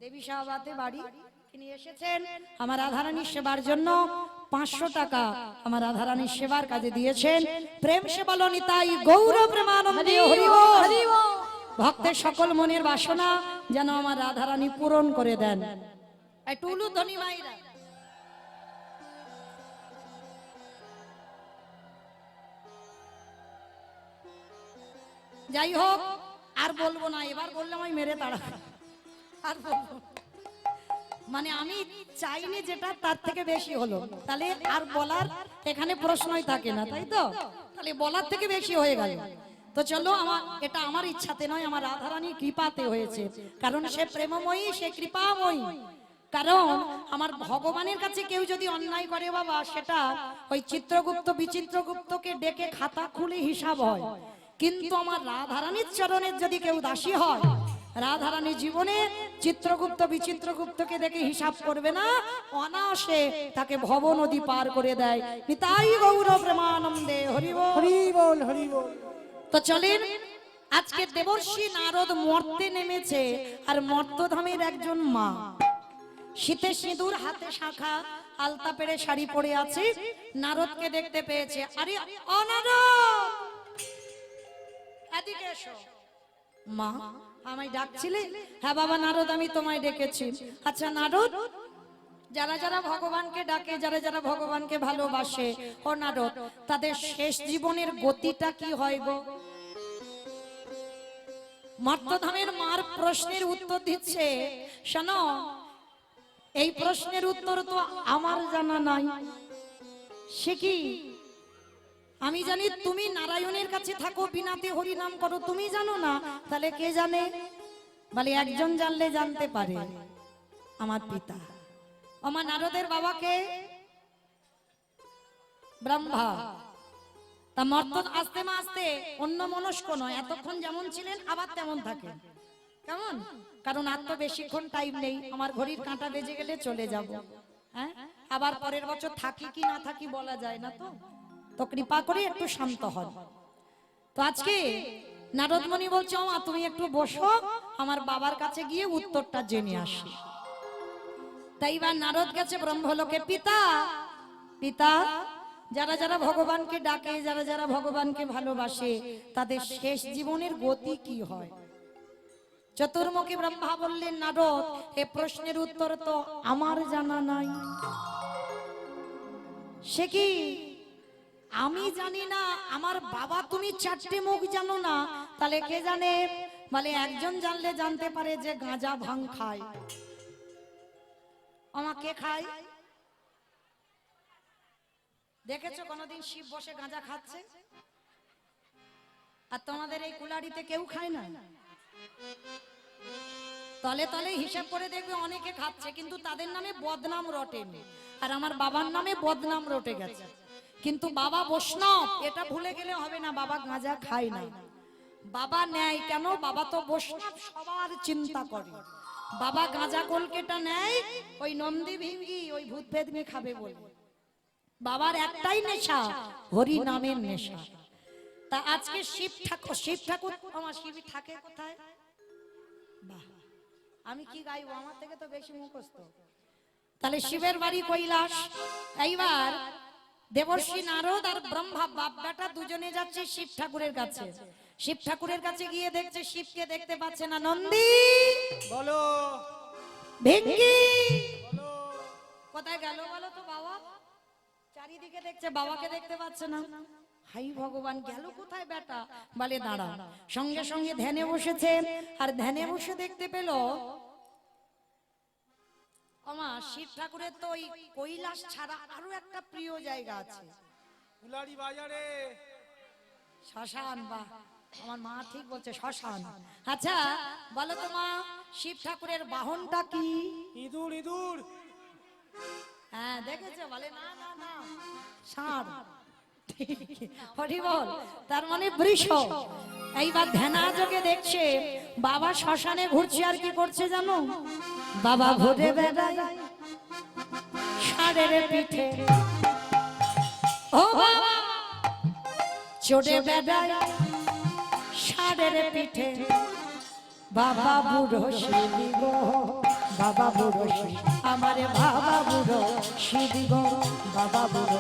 দেবী শাহবাতে বাড়ি। তিনি এসেছেন আমার রাধারানীর সেবার জন্য। 500 টাকা আমার রাধারানীর সেবার কাজে দিয়েছেন। প্রেম সে বলো নিতাই গৌর প্রেমানন্দে হরি বল। ভক্তের সকল মনের বাসনা যেন আমার রাধারানী পূরণ করে দেন। একটু উলুধ্বনি মাইরা। যাই হোক, আর বলবো না, এবার বললে আমি মেরে তাড়া। আর বলবো না। মানে আমি চাইনি যেটা তার থেকে বেশি হলো, তাহলে আর বলার এখানে প্রশ্নই থাকে না, তাই তো? তাহলে বলার থেকে বেশি হয়ে গেল। তো চলো, এটা আমার ইচ্ছাতে নয়, আমার রাধারানীর কৃপাতে হয়েছে। কারণ সে প্রেমময়ী, সে কৃপাময়ী। কারণ আমার ভগবানের কাছে কেউ যদি অন্যায় করে বাবা, সেটা ওই চিত্রগুপ্ত বিচিত্রগুপ্তকে ডেকে খাতা খুলে হিসাব হয়। কিন্তু আমার রাধারানীর চরণের যদি কেউ দাসী হয়, রাধারানী জীবনে চিত্রগুপ্ত বিচিত্রগুপ্তকে দেখে হিসাব করবে না, অনায়াসে তাকে ভব নদী পার করে দেয়। নিতাই গৌর প্রেমানন্দে হরি বল। হরি বল, হরি বল। তো চলেন, আজকে দেবর্ষি নারদ মর্তে নেমেছে, আর মর্তধামের একজন মা শীতে সিঁদুর, হাতে শাখা, আলতা পেড়ে শাড়ি পরে আছে। নারদকে দেখতে পেয়েছে। আরে ও নারদ, এদিকে এসো। মা, আমায় ডাকছিলে? হ্যাঁ বাবা নারদ, আমি তোমায় ডেকেছি। আচ্ছা নারদ, যারা যারা ভগবানকে ডাকে, যারা যারা ভগবানকে ভালোবাসে, ও নারদ, তাদের শেষ জীবনের গতিটা কি হয় গো? মর্তধামের মার প্রশ্নের উত্তর দিচ্ছে। শোনো, এই প্রশ্নের উত্তর তো আমার জানা নাই। সে কি? আমি জানি তুমি নারায়ণের কাছে থাকো, বিনাতে হরি নাম করো, তুমি জানো না? তাহলে কে জানে? বলে একজন জানলে জানতে পারে, আমার পিতা। আমার নারদের বাবাকে ব্রহ্মা। তা মর্ত আস্তে আস্তে অন্য মনস্ক নয়, এতক্ষণ যেমন ছিলেন আবার তেমন থাকে। কেমন? কারণ আর তো বেশিক্ষণ টাইম নেই, আমার ঘড়ির কাঁটা বেজে গেলে চলে যাব। হ্যাঁ, আবার পরের বছর থাকি কি না থাকি বলা যায় না। তো কৃপা করে একটু শান্ত হন। তো আজকে নারদমণি বলছে, মা তুমি একটু বসো, আমার বাবার কাছে গিয়ে উত্তরটা জেনে আসি। তাই বা নারদ গেছে ব্রহ্মলোকে। পিতা, পিতা, যারা যারা ভগবানকে ডাকে, যারা যারা ভগবানকে ভালোবাসে, তাদের শেষ জীবনের গতি কি হয়? চতুর্মুখী ব্রহ্মা বললেন, নারদ, এ প্রশ্নের উত্তর তো আমার জানা নাই। সে কি? আমি জানি না, আমার বাবা তুমি চারটে মুখ জানো না, তাহলে কে জানে? বলে একজন জানলে জানতে পারে যে গাঁজা ভাং খায়। আমাকে খায়? দেখেছো কোনোদিন শিব বসে গাঁজা খাচ্ছে? আর তোমাদের এই কুলাড়িতে কেউ খায় না? তলে তলে হিসাব করে দেখবে অনেকে খাচ্ছে, কিন্তু তাদের নামে বদনাম রটেনি। আর আমার বাবার নামে বদনাম রটে গেছে। কিন্তু বাবা বৈষ্ণব, এটা ভুলে গেলে হবে না, বাবা গাঁজা খায় না। বাবা নেয় কেন? বাবা তো বৈষ্ণব, সবার চিন্তা করে। বাবা গাঁজা কলকেটা নেয় ওই নন্দী ভিঙ্গি ওই ভূত বেদমি খাবে বলে। বাবার একটাই নেশা, হরি নামের নেশা। তা আজকে শিব ঠাকুর আমার শিব থাকে কোথায়? বাহ, আমি কি গাইবো? আমার থেকে তো বেশি মুখস্থ। তাহলে শিবের বাড়ি কৈলাস। এইবার দেবর্ষি নারদ আর ব্রহ্মা বাপ বেটা দুজনে যাচ্ছে শিব ঠাকুরের কাছে। শিব ঠাকুরের কাছে গিয়ে দেখছে শিবকে দেখতে পাচ্ছে না। নন্দী বলো ভিঙ্গি বলো। কোথায় গেল বলো তো বাবা? চারিদিকে দেখছে, বাবাকে দেখতে পাচ্ছে না। হাই ভগবান, গেল কোথায় বেটা? বলে দাঁড়া। সঙ্গে সঙ্গে ধ্যানে বসেছে, আর ধ্যানে বসে দেখতে পেল আমার শিব ঠাকুরের তো ওই কৈলাস ছাড়া আরো একটা প্রিয় জায়গা আছে, কুলাড়ি বাজারে শ্মশান। বাহ, আমার মা ঠিক বলছে, শ্মশান। আচ্ছা বলো তো মা, শিব ঠাকুরের বাহনটা কি? ইঁদুর ইঁদুর। হ্যাঁ দেখেছো? বলে না না না, ষাঁড়। হরি বল, তার মানে বৃষ। এইবার ধ্যানাযোগে দেখছে বাবা শ্মশানে ঘুরছে, আর কি করছে জানো? বাবা ঘুরে বেড়ায় ষাঁড়ের পিঠে, ও বাবা চড়ে বেড়ায় ষাঁড়ের পিঠে। বাবা বুড়ো শিব গো, বাবা বুড়ো শিব, আমারে বাবা বুড়ো শিব গো, বাবা বুড়ো।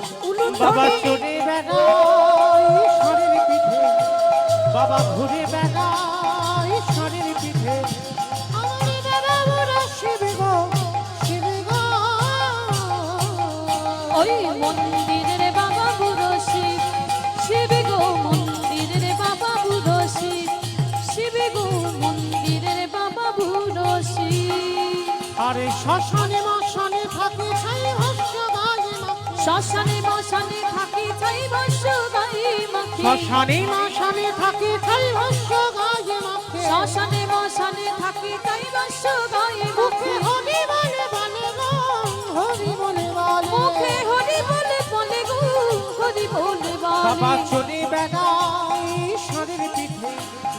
বাবা চড়ে বেড়ায় ষাঁড়ের পিঠে, বাবা ঘুরে বেড়ায় ষাঁড়ের পিঠে। আমার বাবা বুড়ো শিব গো, শিব গো। ওই মন্দিরের বাবা বুড়ো শিব, শিব গো মন্দিরের বাবা বুড়ো শিব, শিব গো মন্দিরের বাবা বুড়ো শিব। আরে শ্মশানে মশানে থাকে ছাই ভস্য গায়ে মাখে, শ্মশানে মশানে থাকি ছাই ভস্য গায়ে মাখি, শ্মশানে মশানে থাকে ছাই ভস্য গায়ে মাখে। শ্মশানে মশানে থাকি ছাই ভস্য গায়ে মুখে মাখি, হরি বলে বলে গো, হরি বলে বলে। মুখে হরি বলে বলে গো, হরি বলে বাবা বলে। চড়ে বেড়ায় ষাঁড়ের পিঠে,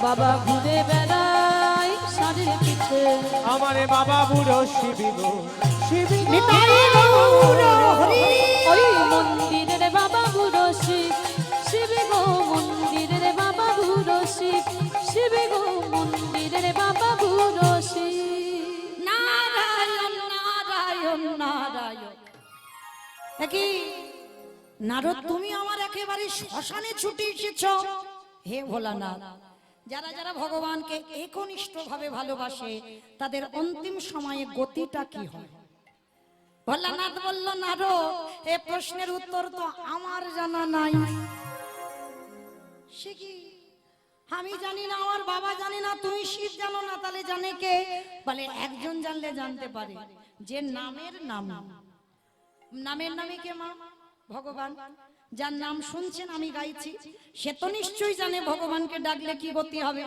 বাবা ঘুরে বেড়ায় ষাঁড়ের পিঠে। আমারে বাবা বুড়ো শিব গো, শিব গো। নিতাই গৌর হরি। ওই মন্দিরের বাবা বুড়ো শিব, শিব গো মন্দিরের বাবা বুড়ো শিব, শিব গো মন্দিরের বাবা বুড়ো শিব। নারায়ণ নারায়ণ নারায়ণ। কি নারদ, তুমি আমার একেবারে শ্মশানে ছুটে এসেছ? হে ভোলানাথ, যারা যারা ভগবানকে একনিষ্ঠ ভাবে ভালোবাসে তাদের অন্তিম সময়ে গতিটা কি হয়? ভোলানাথ বলল, নারদ এ প্রশ্নের উত্তর তো আমার জানা নাই। সে কি? আমি জানি না, আমার বাবা জানে না, তুমি শিব জানো না, তাহলে জানে কে? বলে একজন জানলে জানতে পারে, যে নামের নাম। নামের নামে কে মা? ভগবান। যার নাম শুনছেন আমি গাইছি, সে তো নিশ্চয়ই জানে ভগবানকে ডাকলে কি গতি হবে।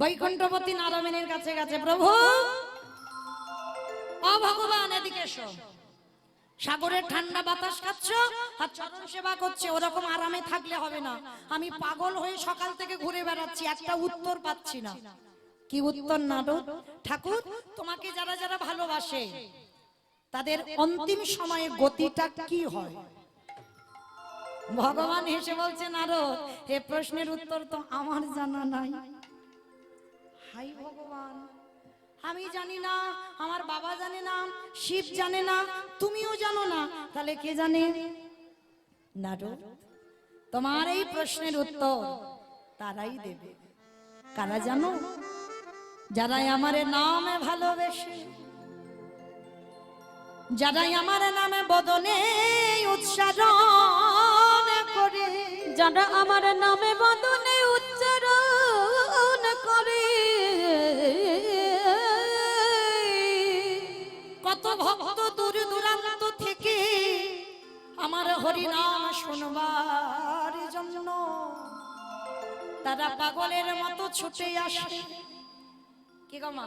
বৈকুণ্ঠপতি নারায়ণের কাছে গেছে, প্রভু ও ভগবান এদিকে এসো। সাগরের ঠান্ডা বাতাস খাচ্ছ আর চরণ সেবা করছে, ওরকম আরামে থাকলে হবে না। আমি পাগল হয়ে সকাল থেকে ঘুরে বেড়াচ্ছি, একটা উত্তর পাচ্ছি না। কি উত্তর নারদ? ঠাকুর তোমাকে যারা যারা ভালোবাসে তাদের অন্তিম সময়ে গতিটা কি হয়? ভগবান হেসে বলছে, নারদ এ প্রশ্নের উত্তর তো আমার জানা নাই। হাই ভগবান, আমি জানি না, আমার বাবা জানে না, শিব জানে না, তুমিও জানো না, তাহলে কে জানে? নারদ তোমার এই প্রশ্নের উত্তর তারাই দেবে। কারা জানো? যারাই আমার নামে ভালোবেসে, যারাই আমার নামে বদনে উৎসাহ যারা আমার নামে বদনে উচ্চারণ করে, কত ভক্ত দূর দূরান্ত থেকে আমার হরিনাম শুনবার জন্য তারা পাগলের মতো ছুটে আসে। কি গো মা,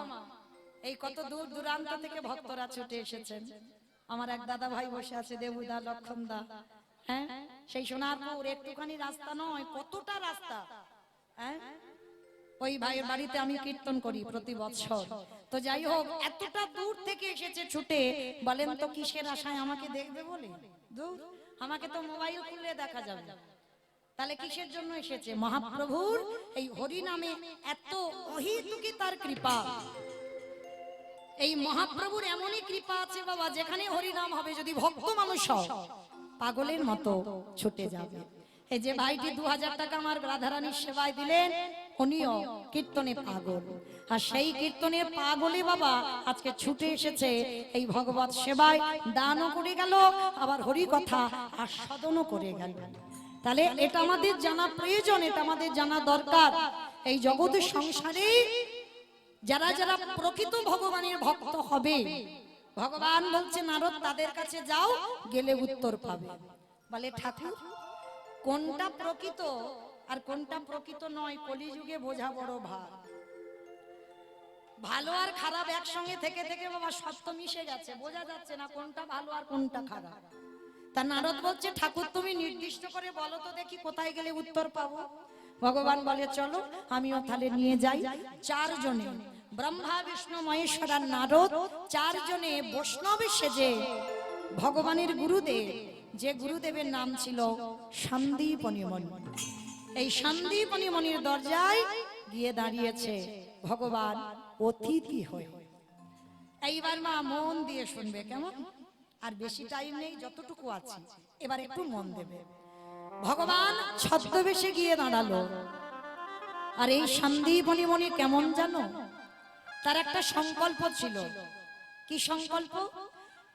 এই কত দূর দূরান্ত থেকে ভক্তরা ছুটে এসেছেন। আমার এক দাদা ভাই বসে আছে, দেবুদা, লক্ষণদা, হ্যাঁ, সেই সোনারপুর একটুখানি রাস্তা নয়, কতটা রাস্তা। হ্যাঁ, ওই ভাইয়ের বাড়িতে আমি কীর্তন করি প্রতি বছর। তো যাই হোক, এতটা দূর থেকে এসেছে ছুটে, বলেন তো কিসের আশায় আমাকে দেখবে বলে? দূর, আমাকে তো মোবাইল খুললে দেখা যাবে। তাহলে কিসের জন্য এসেছে? মহাপ্রভুর এই হরি নামে এত অহেতুকি তার কৃপা। এই মহাপ্রভুর এমনই কৃপা আছে বাবা, যেখানে হরি নাম হবে, যদি ভক্ত মানুষ হয়, পাগলের মতো ছুটে যাবে। এই যে ভাইটি 2000 টাকা আমার রাধারানীর সেবায় দিলেন, উনিও কীর্তনে পাগল। আর সেই কীর্তনের পাগলে বাবা আজকে ছুটে এসেছে এই ভগবত সেবায়, দানও করে গেল, আবার হরি কথা আস্বাদনও করে গেল। তাহলে এটা আমাদের জানা প্রয়োজন, এটা আমাদের জানা দরকার। এই জগতের সংসারে যারা যারা প্রকৃত ভগবানের ভক্ত হবে, ভগবান বলছে নারদ তাদের কাছে যাও, গেলে উত্তর পাবে। বলে ঠাকুর, কোনটা প্রকৃত আর কোনটা প্রকৃত নয় কলিযুগে বোঝা বড় ভার। ভালো আর খারাপ একসঙ্গে থেকে থেকে বাবা সত্য মিশে গেছে, বোঝা যাচ্ছে না কোনটা ভালো আর কোনটা খারাপ। তা নারদ বলছে ঠাকুর তুমি নির্দিষ্ট করে বলো তো দেখি কোথায় গেলে উত্তর পাবো। ভগবান বলে চলো আমিও তাহলে নিয়ে যাই। 4 জনে, ব্রহ্মা বিষ্ণু মহেশ্বর আর নারদ, 4 জনে বৈষ্ণবে সেজে ভগবানের গুরুদেব, যে গুরুদেবের নাম ছিল সন্দীপনী মণি, এই সন্দীপনী মণির দরজায় গিয়ে দাঁড়িয়েছে ভগবান অতিথি হয়ে। এইবার মা মন দিয়ে শুনবে, কেমন? আর বেশি টাইম নেই, যতটুকু আছে এবার একটু মন দেবে। ভগবান ছদ্মবেশে গিয়ে দাঁড়ালো। আর এই সন্দীপনী মণি কেমন জানো? তার একটা সংকল্প ছিল। কি সংকল্প?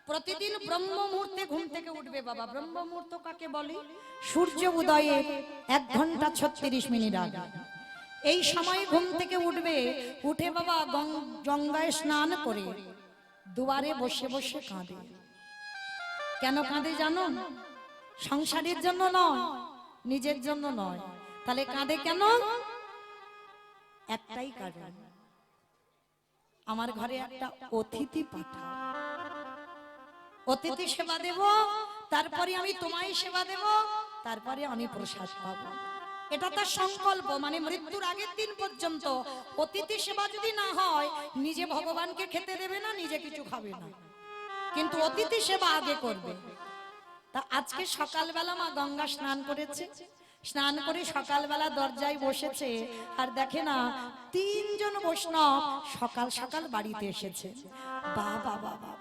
প্রতিদিন ব্রহ্ম মুহূর্তে ঘুম থেকে উঠবে বাবা। ব্রহ্ম মুহূর্ত কাকে বলে? সূর্য উদয়ে 1 ঘন্টা 36 মিনিট আগে এই সময় ঘুম থেকে উঠবে। উঠে বাবা গঙ্গায় স্নান করে দুয়ারে বসে বসে কাঁদে। কেন কাঁদে জানো? সংসারের জন্য নয়, নিজের জন্য নয়। তাহলে কাঁদে কেন? একটাই কারণ, আমার ঘরে একটা অতিথি পাঠাও, অতিথি সেবা দেব, তারপরে আমি তোমায় সেবা দেব, তারপরে আমি প্রসাদ পাবো। এটা তার সংকল্প। মানে মৃত্যুর আগের দিন পর্যন্ত অতিথি সেবা যদি না হয়, নিজে ভগবানকে খেতে দেবে না, নিজে কিছু খাবে না, কিন্তু অতিথি সেবা আগে করবে। তা আজকে সকালবেলা মা গঙ্গা স্নান করেছে, স্নান করে সকালবেলা দরজায় বসেছে। আর দেখে না 3 জন বৈষ্ণব সকাল সকাল বাড়িতে এসেছে। বাবা বাবা,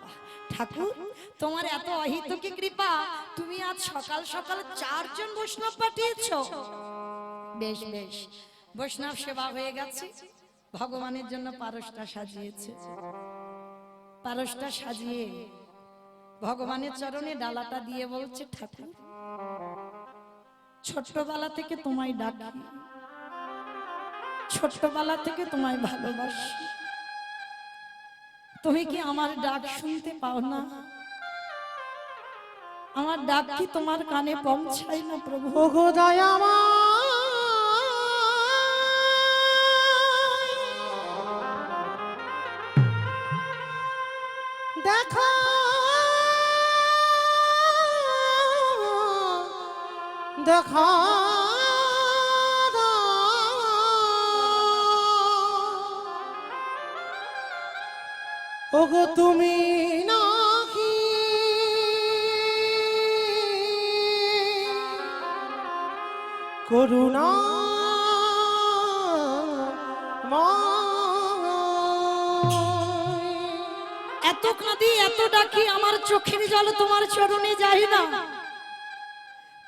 ঠাকুর তোমার এত অহিতকি কৃপা, তুমি আজ সকাল সকাল 4 জন বৈষ্ণব পাঠিয়েছো। বেশ বেশ, বৈষ্ণব সেবা হয়ে গেছে। ভগবানের জন্য পারসটা সাজিয়েছে। পারসটা সাজিয়ে ভগবানের চরণে ডালাটা দিয়ে বলছে, ঠাকুর ছোট্টবেলা থেকে তোমায় ডাকি, ছোট্টবেলা থেকে তোমায় ভালোবাসি, তুমি কি আমার ডাক শুনতে পাও না? আমার ডাক কি তোমার কানে পৌঁছায় না প্রভু? ওগো দয়াময়, দেখো দেখো ওগো তুমি নাকি করুণা এত কাঁদি এত ডাকি, আমার চোখের জল তোমার চরণে যায় না।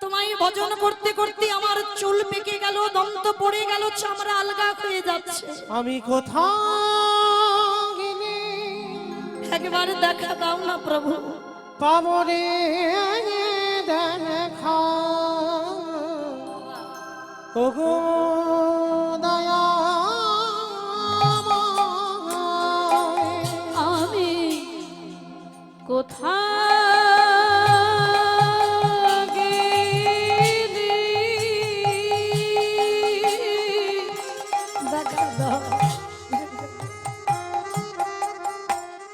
তোমায় ভজন করতে করতে আমার চুল পেকে গেল, দন্ত পড়ে গেল, চামড়া আলগা হয়ে যাচ্ছে। আমি কোথায় গেলে একবার দেখা দাও না প্রভু। পাবরে দেখা ওগো দয়াময়, আমি কোথায় গেলি দেখা দাও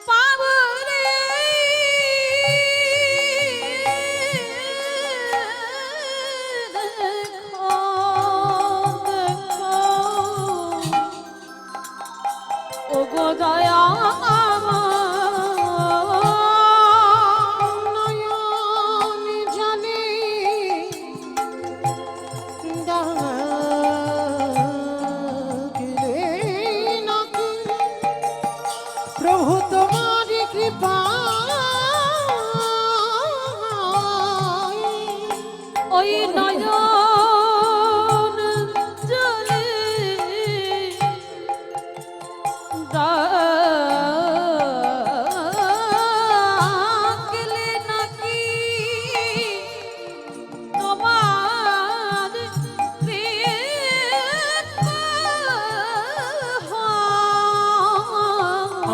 পাবো রে দেখো দেখো ওগো দয়া নয়ন জানে ডাকিলে নাকি প্রভু তোমার কৃপা ওই নয়ন জলে ডাকলে নাকি তোমার কৃপা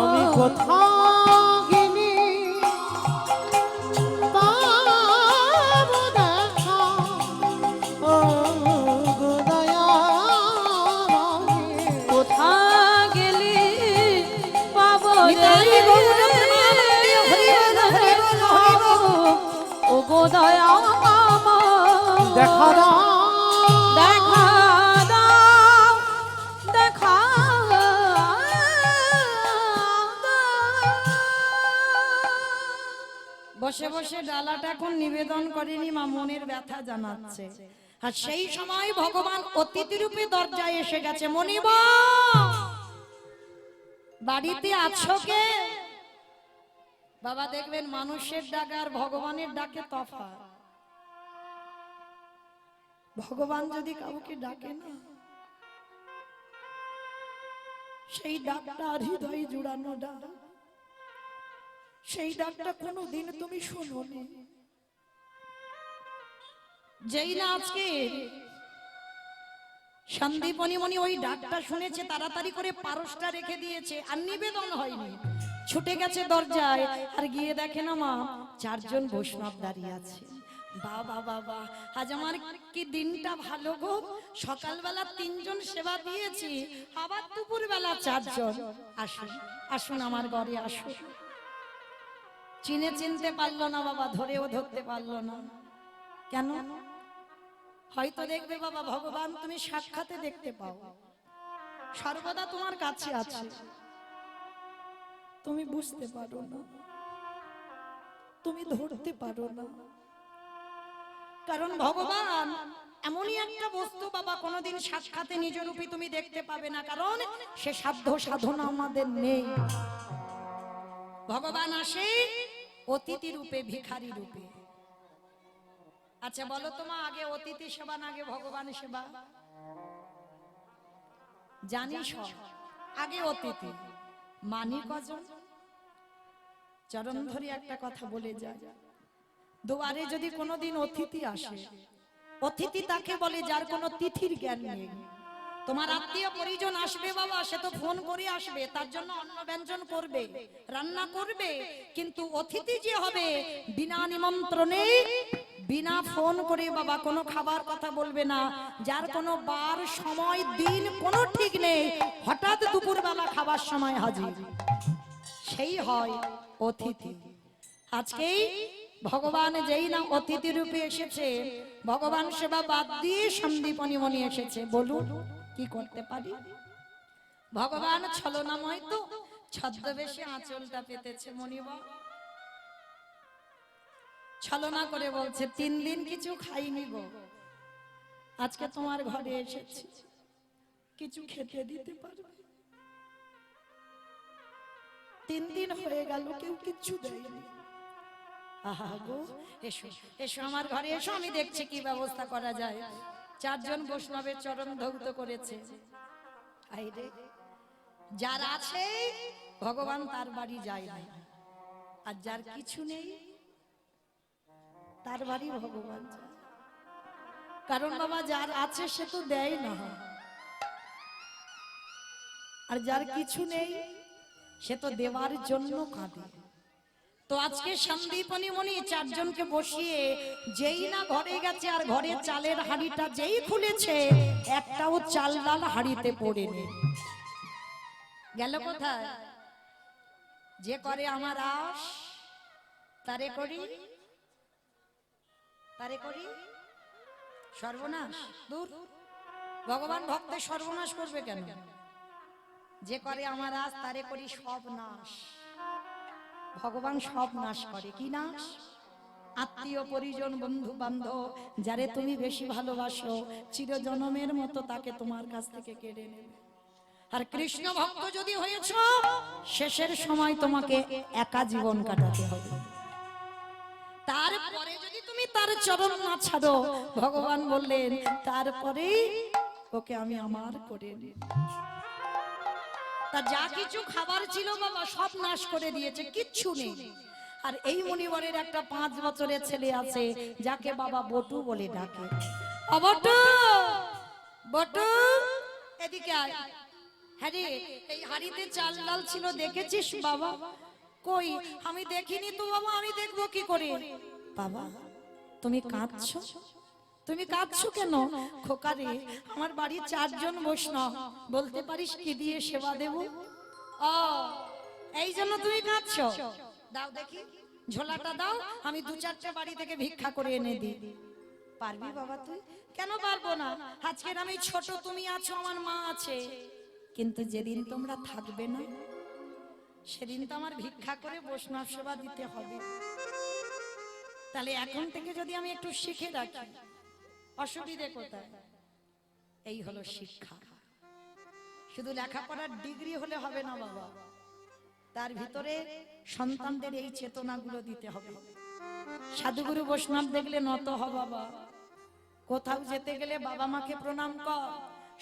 আমি কোথাও গেলে পাবো দেখা ও গো দয়াময়। কোথা গেলি পাবো নিতাই গৌর প্রেমানন্দে হরি বল, হরি বল, হরি বল। ও গো দয়া দেখা দাও দেখা দাও দেখা বসে বসে ডালাটা এখন নিবেদন করেনি মা, মনের ব্যথা জানাচ্ছে। আর সেই সময় ভগবান অতিথি রূপে দরজায় এসে গেছে। মনিব বাড়িতে আছো কে? বাবা দেখবেন মানুষের ডাক আর ভগবানের ডাকে তফাৎ। ভগবান যদি কাউকে ডাকে না, সেই ডাকটা আর হৃদয়ে জুড়ানো ডাক, সেই ডাকটা কোনোদিন তুমি শোনোনি। যেই না আজকে সন্দীপনী মনি ওই ডাকটা শুনেছে, তাড়াতাড়ি করে পারসটা রেখে দিয়েছে, আর নিবেদন হয়নি, ছুটে গেছে দরজায়। আর গিয়ে দেখে না মা, চারজন বৈষ্ণব দাঁড়িয়ে আছে। বাবা বাবা, আজ আমার কি দিনটা ভালো গো, সকালবেলা 3 জন সেবা দিয়েছি, আবার দুপুর বেলা 4 জন। আসুন আসুন আমার ঘরে আসুন। চিনতে পারলো না বাবা, ধরেও ধরতে পারলো না। কেন? হয়তো দেখবে বাবা, ভগবান তুমি সাক্ষাতে দেখতে পাও, সর্বদা তোমার কাছে আছে, তুমি বুঝতে পারো না, তুমি ধরতে পারো না। কারণ ভগবান এমনই একটা বস্তু বাবা, কোনোদিন সাক্ষাতে নিজ রূপে তুমি দেখতে পাবে না, কারণ সে সাধ্য সাধনা আমাদের নেই। ভগবান আসে অতিথি রূপে, ভিখারি রূপে। আচ্ছা বলো তোমা, আগে অতিথি সেবা না আগে ভগবান সেবা? জানি সব, আগে অতিথি। মানি কজন? চরণ ধরে একটা কথা বলে যায়, দুয়ারে যদি কোনোদিন অতিথি আসে, অতিথি তাকে বলে যার কোনো তিথির জ্ঞান নেই। তোমার আত্মীয় পরিজন আসবে বাবা, সে তো ফোন করে আসবে, তার জন্য অন্ন ব্যঞ্জন করবে, রান্না করবে, কিন্তু অতিথি যে হবে বিনা নিমন্ত্রণে, বিনা ফোন করে বাবা কোনো খাবার কথা বলবে না, যার কোনো বার সময় দিন কোনো ঠিক নেই, হঠাৎ দুপুরবেলা খাবার সময় হাজির, সেই হয় অতিথি। আজকেই ভগবান যেই না অতিথি রূপে এসেছে, ভগবান সেবা বাদ দিয়ে সন্দীপনী মনি এসেছে। বলুন কি করতে পারি? ভগবান ছলনাময় তো, ছদ্মবেশে আঁচলটা পেতেছে। মনিব ছলনা করে বলছে, 3 দিন কিছু খাইনি গো, আজকে তোমার ঘরে এসেছি, কিছু খেতে দিতে পারবে? 3 দিন হয়ে গেল, কেউ কিচ্ছু দেয়নি। আহা গো, এসো এসো আমার ঘরে এসো, আমি দেখছি কি ব্যবস্থা করা যায়। 4 জন বৈষ্ণবের চরণ ধৌত করেছে। আইরে, যার আছে ভগবান তার বাড়ি যায় না, আর যার কিছু নেই তার বাড়ি ভগবান যায়। কারণ বাবা যার আছে সে তো দেয় না, আর যার কিছু নেই সে তো দেওয়ার জন্য কাঁদে। তো আজকে সন্দীপনী মনি চারজনকে বসিয়ে যেই না ঘরে গেছে, আর ঘরে চালের হাঁড়িটা যেই খুলেছে, একটাও চাল ডাল হাঁড়িতে পড়েনি। গেল কোথায়? যে করে আমার আশ তারে করি, তারে করি সর্বনাশ। দূর, ভগবান ভক্তের সর্বনাশ করবে কেন? যে করে আমার আশ তারে করি সব নাশ। ভগবান সব নাশ করে। কি নাশ? আত্মীয় পরিজন বন্ধু বান্ধব যারে তুমি বেশি ভালোবাসো, চিরজনমের মতো তাকে তোমার কাছ থেকে কেড়ে নেবে। আর কৃষ্ণ ভক্ত যদি হয়েছো, শেষের সময় তোমাকে একা জীবন কাটাতে হবে। তারপরে যদি তুমি তার চরণ না ছাড়ো, ভগবান বললেন তারপরে ওকে আমি আমার করে নেব। তা যা কিছু খাবার ছিল বাবা সব নাশ করে দিয়েছে, কিচ্ছু নেই। আর এই মনিবরের একটা 5 বছরের ছেলে আছে যাকে বাবা বটু বলে ডাকে। ও বটু, বটু এদিকে আয়। হ্যাঁ রে, এই হাড়িতে চাল ডাল ছিল দেখেছিস বাবা? কই, আমি দেখিনি তো বাবা, আমি দেখবো কি করে? বাবা তুমি কাঁদছো, তুমি কাঁদছো কেন? খোকা রে, আমার বাড়ি 4 জন বৈষ্ণব, বলতে পারিস কি দিয়ে সেবা দেব? ও এই জন্য তুমি কাঁদছো? দাও দেখি ঝোলাটা দাও, আমি 2-4টে বাড়ি থেকে ভিক্ষা করে এনে দিই। পারবি বাবা তুই? কেন পারবো না? আজকের আমি ছোট, তুমি আছো, আমার মা আছে, কিন্তু যেদিন তোমরা থাকবে না সেদিন তো আমার ভিক্ষা করে বৈষ্ণব সেবা দিতে হবে। তাহলে এখন থেকে যদি আমি একটু শিখে রাখি, অসুবিধে কোথায়? এই হলো শিক্ষা। শুধু লেখাপড়ার ডিগ্রি হলে হবে না বাবা, তার ভিতরে সন্তানদের এই চেতনাগুলো দিতে হবে। সাধুগুরু বৈষ্ণব দেখলে নত হ বাবা, কোথাও যেতে গেলে বাবা মাকে প্রণাম কর,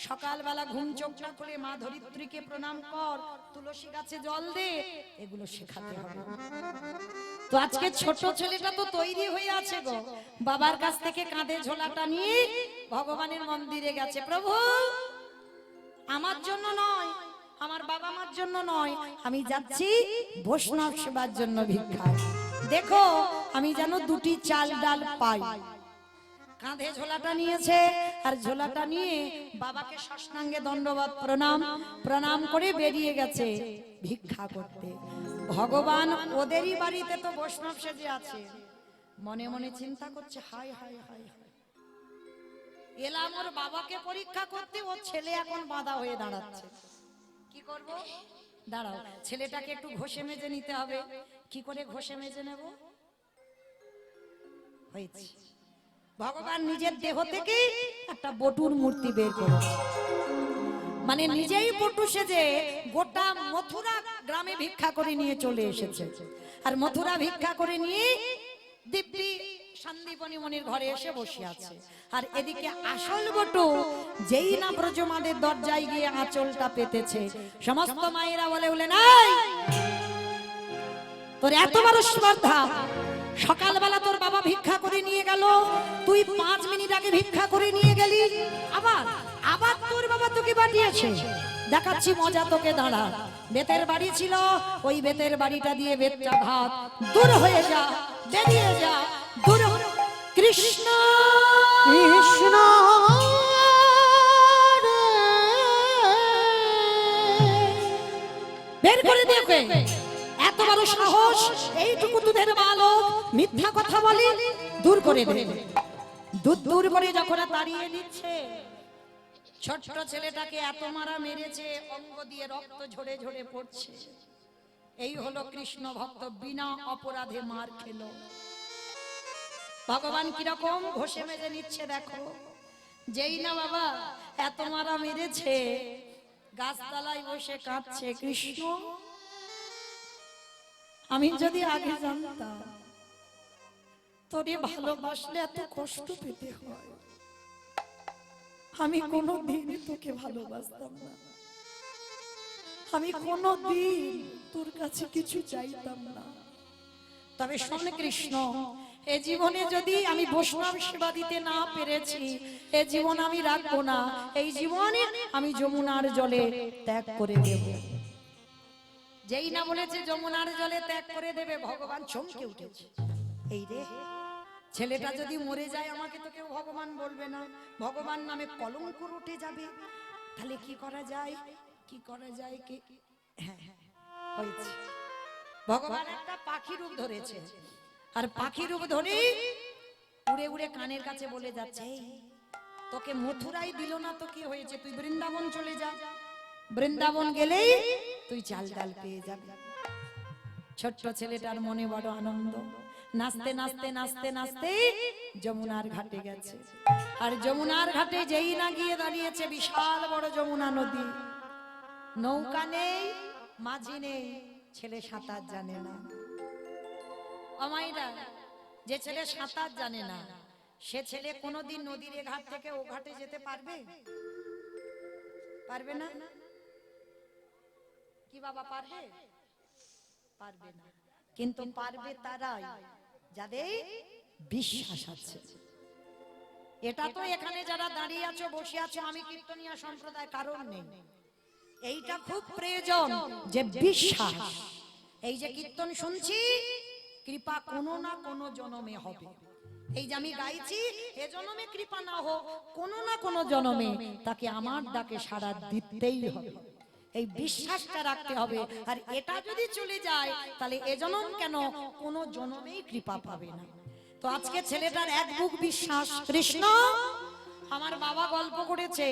সকালবেলা ঘুম চোখটা খুলে মা ধরিত্রীকে প্রণাম কর, তুলসী গাছে জল দে, এগুলো শেখাতে হবে। তো আজকে ছোট ছেলেটা তো তৈরি হয়ে আছে গো, বাবার কাছ থেকে কাঁধে ঝোলাটা নিয়ে ভগবানের মন্দিরে গেছে। প্রভু আমার জন্য নয়, আমার বাবা মার জন্য নয়, আমি যাচ্ছি বৈষ্ণব সেবার জন্য ভিক্ষায়। দেখো আমি যেন 2টি চাল ডাল পাই। কাঁধে ঝোলাটা নিয়েছে, আর ঝোলাটা নিয়ে বাবাকে সাষ্টাঙ্গে দণ্ডবত প্রণাম করে বেরিয়ে গেছে ভিক্ষা করতে। ভগবান ওদেরই বাড়িতে তো বৈষ্ণব সেজে আছে, মনে মনে চিন্তা করছে হাই হাই হাই হাই, এলাম ওর বাবাকে পরীক্ষা করতে, ও ছেলে এখন বাঁধা হয়ে দাঁড়াচ্ছে। কি করব? দাঁড়াও, ছেলেটাকে একটু ঘষে মেজে নিতে হবে। কি করে ঘষে মেজে নেব? হয়েছে, ভগবান নিজের দেহ থেকে একটা বটুর মূর্তি বের করেছে, মানে নিজেই বটু সেজে গোটা মথুরা গ্রামে ভিক্ষা করে নিয়ে চলে এসেছে। আর মথুরা ভিক্ষা করে নিয়ে দিব্যি সন্দীপনী মনির ঘরে এসে বসে আছে। আর এদিকে আসল বটু যেই না ব্রজমাদের দরজায় গিয়ে আঁচলটা পেতেছে, সমস্ত মায়েরা বলে বলেন তোর এত বড় স্পর্ধা, সকালবেলা তোর বাবা ভিক্ষা করে নিয়ে গেল, তুই 5 মিনিট আগে ভিক্ষা করে নিয়ে গেলি, আবার আবার তোর বাবা তোকে পাঠিয়েছে। দেখাচ্ছি মজা তোকে, দাঁড়া। বেতের বাড়ি ছিল, ওই বেতের বাড়িটা দিয়ে বেতটা ভাত, দূর হয়ে যা, বেরিয়ে যা, দূর। কৃষ্ণ কৃষ্ণ বের করে দেখে, এত বড় সাহস, এইটুকু দুধের বালক মিথ্যা কথা বলে, দূর করে দে। দূর করে যখন তাড়িয়ে দিচ্ছে, ছোট্ট ছেলেটাকে এত মারা মেরেছে, অঙ্গ দিয়ে রক্ত ঝরে ঝরে পড়ছে। এই হলো কৃষ্ণ ভক্ত, বিনা অপরাধে মার খেলো। ভগবান কিরকম ঘষে মেজে নিচ্ছে দেখো। যেই না বাবা এত মারা মেরেছে, গাছতলায় বসে কাঁদছে, কৃষ্ণ আমি যদি আগে জানতাম তোরে ভালোবাসলে এত কষ্ট পেতে হয়, আমি কোনোদিন তোকে ভালোবাসতাম না, আমি কোনোদিন তোর কাছে কিছু চাইতাম না। তবে শোন কৃষ্ণ, এ জীবনে যদি আমি বৈষ্ণব সেবা দিতে না পেরেছি, এ জীবন আমি রাখবো না। এই জীবনে আমি যমুনার জলে ত্যাগ করে দেব। যেই না বলেছে যমুনার জলে ত্যাগ করে দেবে, ভগবান চমকে উঠেছে। এই রে, ছেলেটা যদি মরে যায় আমাকে তো কেউ ভগবান বলবে না, ভগবান নামে কলঙ্ক উঠে যাবে। তাহলে কি করা যায়, কি করা যায়? কি হ্যাঁ হ্যাঁ হয়েছে, ভগবান একটা পাখি রূপ ধরেছে, আর পাখি রূপ ধরে উড়ে উড়ে কানের কাছে বলে যাচ্ছে, "এই, তোকে মথুরাই দিল না তো কি হয়েছে, তুই বৃন্দাবন চলে যা, বৃন্দাবন গেলেই তুই চাল ডাল পেয়ে যাবি।" ছোট্ট ছেলেটার মনে বড় আনন্দ, নাচতে নাচতে নাচতে নাচতে যমুনার ঘাটে গেছে। আর যমুনার ঘাটে যেই না গিয়ে দাঁড়িয়েছে বিশাল বড় যমুনা নদী, নৌকা নেই, মাঝি নেই, ছেলে সাঁতার জানে না। অমাইরা, যে ছেলে সাঁতার জানে না সে ছেলে কোনোদিন নদীর এ ঘাট থেকে ও ঘাটে যেতে পারবে? পারবে না। কি বাবা পারবে? পারবে না। কিন্তু পারবে তারাই যাদের বিশ্বাস আছে। এটা তো এখানে যারা দাঁড়িয়ে আছো, বসে আছো, আমি কীর্তনিয়া সম্প্রদায় কারণ নেই, এইটা খুব প্রয়োজন যে বিশ্বাস। এই যে কীর্তন শুনছি, কৃপা কোনো না কোনো জনমে হবে। এই যে আমি গাইছি, এ জনমে কৃপা না হোক, কোনো না কোনো জনমে তাকে আমার ডাকে সাড়া দিতেই হবে। এই বিশ্বাসটা রাখতে হবে। আর এটা যদি চলে যায় তাহলে এ জনম কেন, কোনো জনমেই কৃপা পাবে না। তো আজকে ছেলেটার এক বুক বিশ্বাস, কৃষ্ণ। আমার বাবা গল্প করেছে,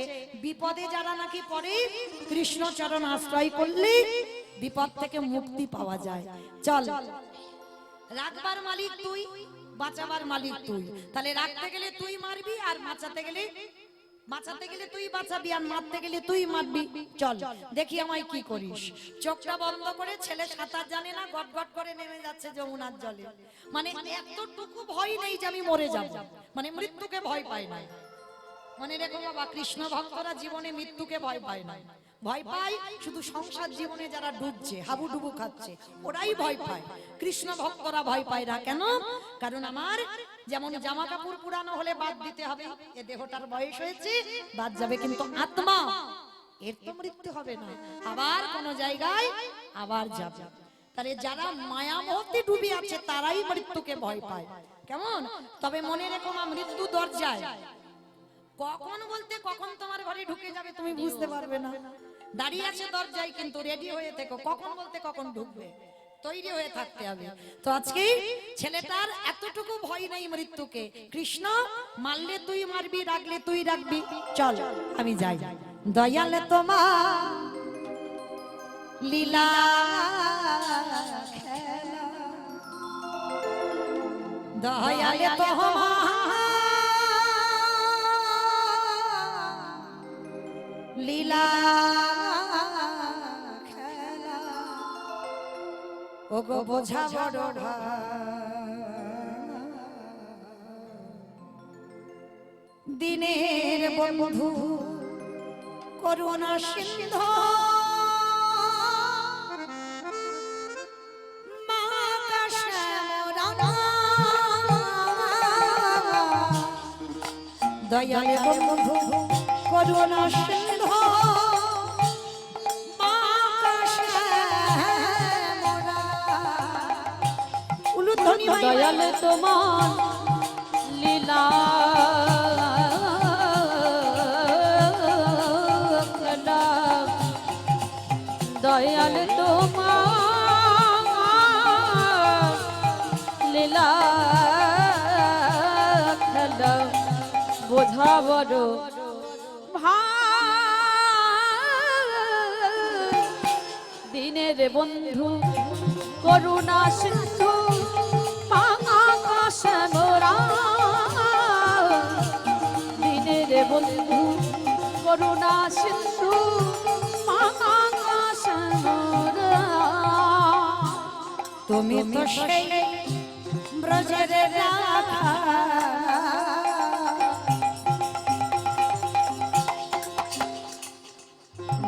বিপদে যারা নাকি পড়ে কৃষ্ণ চরণ আশ্রয় করলে বিপদ থেকে মুক্তি পাওয়া যায়। চল, রাখবার মালিক তুই, বাঁচাবার মালিক তুই। তাহলে রাখতে গেলে তুই মারবি, আর বাঁচাতে গেলে তুই বাঁচাবি, আর মারতে গেলে তুই মারবি। চল দেখি আমায় কি করিস। চোখটা বন্ধ করে, ছেলে সাঁতার জানে না, গট গট করে নেমে যাচ্ছে যমুনার জলে। মানে এতটুকু ভয় নেই যে আমি মরে যাব, মানে মৃত্যুকে ভয় পায় না। মনে রেখো বাবা, কৃষ্ণ ভক্তরা জীবনে মৃত্যুকে ভয় পায় না, ভয় পায় শুধু সংসার জীবনে যারা ডুবছে, হাবুডুবু খাচ্ছে, ওরাই ভয় পায়। কৃষ্ণ ভক্তরা ভয় পায় না কেন? কারণ আমার যেমন জামা কাপড় পুরানো হলে বাদ দিতে হবে, এ দেহটার বয়স হয়েছে, বাদ যাবে, কিন্তু আত্মা এর তো মৃত্যু হবে না, আবার কোন জায়গায় আবার যাবে। তাহলে যারা মায়া মোহে ডুবে আছে তারাই মৃত্যুকে ভয় পায়। কেমন? তবে মনে রেখো মা, মৃত্যু দরজায়, কখন বলতে কখন তোমার ঘরে ঢুকে যাবে তুমি বুঝতে পারবে না। দাঁড়িয়ে আছে দরজায়, কিন্তু রেডি হয়ে থেকো, কখন বলতে কখন ঢুকবে, তৈরি হয়ে থাকতে হবে। তো আজকে ছেলেটার এতটুকু ভয় নেই মৃত্যুকে। কৃষ্ণ মারলে তুই মারবি, রাখলে তুই রাখবি। চল আমি যাই। দয়াল তোমার লীলা খেলা, দয়াল তোমার লীলা খেলা, ও গো বোঝা বড় দিনের বন্ধু করুণা সিন্ধু, মা কাশমরা, দয়াল বন্ধু করুণা সিন্ধু, মা কাশমরা। উলুধ্বনি দয়াল তোমার লীলা খেলা, দয়াল তোমার লীলা খেলা, বোঝা বড় দিনের বন্ধু করুণা সিন্ধু, মা কাশমরা, দিনের বন্ধু করুণা সিন্ধু, মা কাশমরা। তুমি তো সেই ব্রজের রাধা,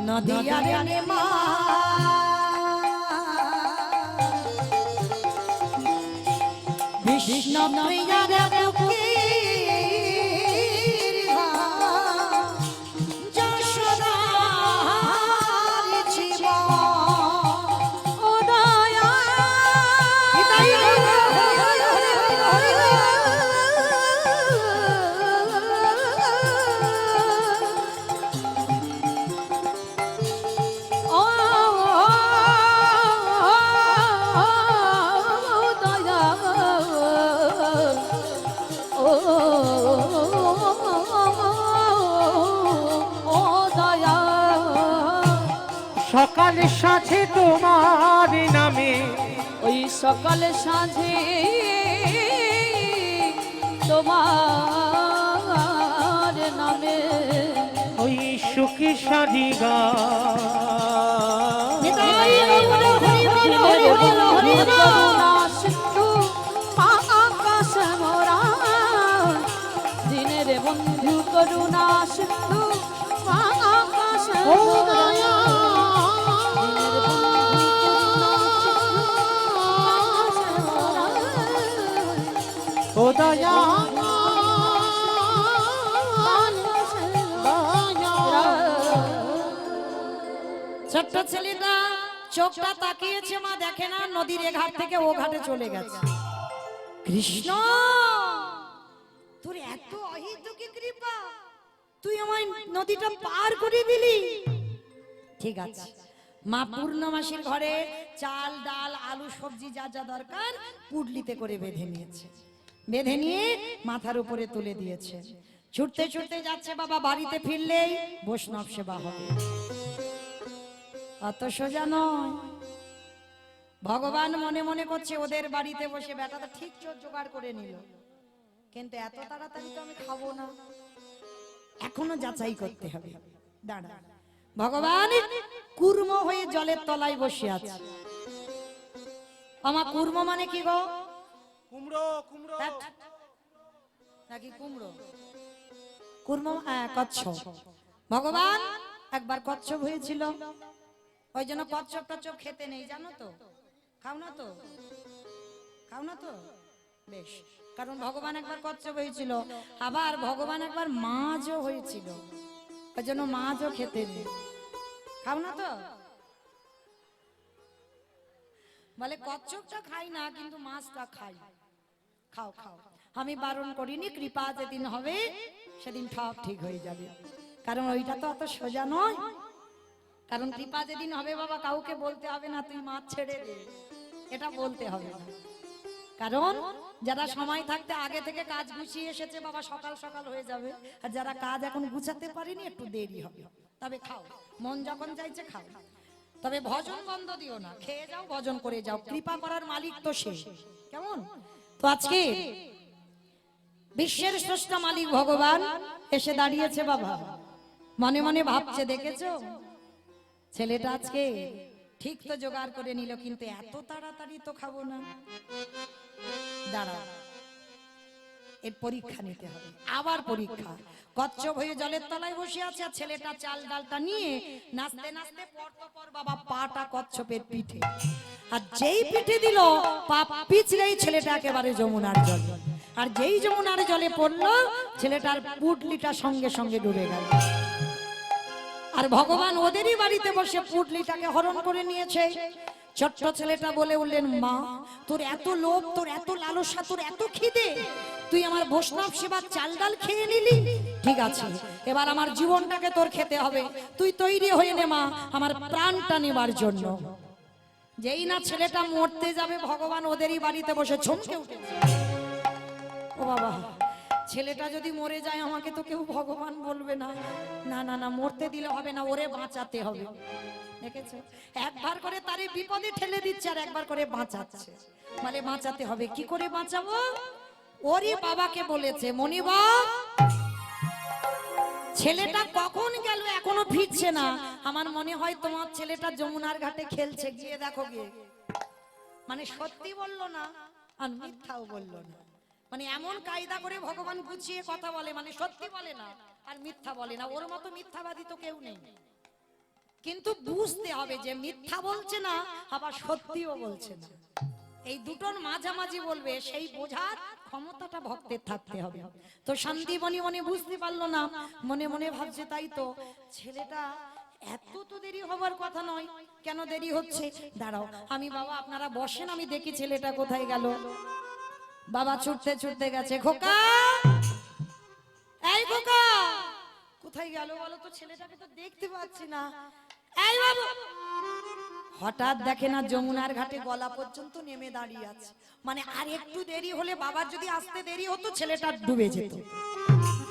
নদিয়ার নেমা, কৃষ্ণ প্রিয়ার বুকের ভার, যশোদার জীবন। ও দয়া নিতাই গৌর হরি হরি হরি হরি হরি। ও দয়া ও দয়া সকালে সাথে তোমার নামে ওই সকাল সাঁঝে তোমার নামে ওই সুখী সারি গা নিতাই গৌর হরি হরি হরি হরি হরি হরি। করুণা সিন্ধু মা আকাশ মোরা দিনের বন্ধু করুণা সিন্ধু মা আকাশ ও মোরা দয়া ও দয়া ছোট্ট ছেলেটা চোখটা তাকিয়েছে, মা দেখে না, নদীর এ ঘাট থেকে ও ঘাটে চলে গেছে। কৃষ্ণ, তোর এত অহেতুকি কৃপা, তুই আমায় নদীটা পার করে দিলি। ঠিক আছে, মা পূর্ণমাসীর ঘরে চাল ডাল আলু সবজি যা যা দরকার পুডলিতে করে বেঁধে নিয়েছে, বেঁধে নিয়ে মাথার উপরে তুলে দিয়েছে। ছুটতে ছুটতে যাচ্ছে, বাবা বাড়িতে ফিরলেই বৈষ্ণব সেবা হবে। অত সোজা নয়। ভগবান মনে মনে করছে ওদের বাড়িতে বসে বেটাটা ঠিক জোগাড় করে নিল, কিন্তু এত তাড়াতাড়ি তো আমি খাবো না, এখনো যাচাই করতে হবে। দাঁড়া, ভগবান কুর্ম হয়ে জলের তলায় বসে আছে। আমার কুর্ম মানে কি গো? কুমড়ো কুমড়ো ধ্যাৎ। নাকি কুমড়ো? কুর্ম কচ্ছপ। ভগবান একবার কচ্ছপ হয়েছিল, ওই জন্য কচ্ছপ টচ্ছপ খেতে নেই, জানো তো? খাও না তো? খাও না তো? বেশ, কারণ ভগবান একবার কচ্ছপ হয়েছিল, আবার ভগবান একবার মাছও হয়েছিল, ওই জন্য মাছও খেতে নেই। খাও না তো? বলে কচ্ছপটা খাই না, কিন্তু মাছটা খাই। খাও খাও, আমি বারণ করিনি, কৃপা যেদিন হবে সেদিন সব ঠিক হয়ে যাবে। কারণ ওইটা তো অত সোজা নয়। কারণ কৃপা যেদিন হবে বাবা, কাউকে বলতে হবে না তুই মাছ ছেড়ে দে, এটা বলতে হবে না। কারণ যারা সময় থাকতে আগে থেকে কাজ গুছিয়ে এসেছে বাবা, সকাল সকাল হয়ে যাবে। আর যারা কাজ এখন গুছাতে পারেনি একটু দেরি হবে। তবে খাও, মন যখন চাইছে খাও, তবে ভজন বন্ধ দিও না, খেয়ে যাও, ভজন করে যাও, কৃপা করার মালিক তো সে। কেমন? তো আজকে বিশ্বের স্রষ্টা মালিক ভগবান এসে দাঁড়িয়েছে বাবা, মনে মনে ভাবছে, দেখেছো ছেলেটা আজকে ঠিক তো জোগাড় করে নিল, কিন্তু এত তাড়াতাড়ি তো খাবো না, দাঁড়া, এর পরীক্ষা নিতে হবে। আবার পরীক্ষা। কচ্ছপ হয়ে জলের তলায় বসে আছে, আর ছেলেটা চাল ডালটা নিয়ে নাচতে নাচতে পর বাবা পাটা কচ্ছপের পিঠে, আর যেই পিঠে দিল পা পিছলেই ছেলেটা একেবারে যমুনার জল, আর যেই যমুনার জলে পড়লো ছেলেটার পুটলিটা সঙ্গে সঙ্গে ডুবে গেল। আর ভগবান ওদেরই বাড়িতে বসে পুটলিটাকে হরণ করে নিয়েছে। ছোট্ট ছেলেটা বলে উঠলেন, মা তোর এত লোভ, তোর এত লালসা, তোর এত খিদে, তুই আমার বৈষ্ণব সেবার চাল ডাল খেয়ে নিলি, ঠিক আছে এবার আমার জীবনটাকে তোর খেতে হবে, তুই তৈরি হয়ে নে মা আমার প্রাণটা নেবার জন্য। যেই না ছেলেটা মরতে যাবে, ভগবান ওদেরই বাড়িতে বসে চমকে উঠেছে। ও বাবা, ছেলেটা যদি মরে যায় আমাকে তো কেউ ভগবান বলবে না। না না না, মরতে দিলে হবে না, ওরে বাঁচাতে হবে। দেখেছো, একবার করে তারে বিপদে ঠেলে দিচ্ছে, আর একবার করে বাঁচাচ্ছে। মানে বাঁচাতে হবে, কি করে বাঁচাবো? ওরই বাবাকে বলেছে, মনিবা ছেলেটা কখন গেল এখনো ফিরছে না, আমার মনে হয় তোমার ছেলেটা যমুনার ঘাটে খেলছে, গিয়ে দেখো গিয়ে। মানে সত্যি বললো না আর মিথ্যাও বললো না, মানে এমন কায়দা করে ভগবান গুছিয়ে কথা বলে, মানে সত্যি বলে না আর মিথ্যা বলে না। ওর মতো মিথ্যাবাদী তো কেউ নেই, কিন্তু বুঝতে হবে যে মিথ্যা বলছে না আবার সত্যিও বলছে না। এই দুটোর মাঝামাঝি বলবে, সেই বোঝার ক্ষমতাটা ভক্তের থাকতে হবে। তো শান্তি মনে মনে বুঝতে পারলো না, মনে মনে ভাবছে তাই তো, ছেলেটা এত তো দেরি হবার কথা নয়, কেন দেরি হচ্ছে? দাঁড়াও, আমি বাবা আপনারা বসেন, আমি দেখি ছেলেটা কোথায় গেল। বাবা ছুটতে ছুটতে গেছে, খোকা, এই খোকা, কোথায় গেল বলো তো? ছেলেটাকে তো দেখতে পাচ্ছি না। এই বাবু, হঠাৎ দেখে না যমুনার ঘাটে গলা পর্যন্ত নেমে দাঁড়িয়ে আছে। মানে আর একটু দেরি হলে, বাবার যদি আসতে দেরি হতো, ছেলেটা ডুবে যেত।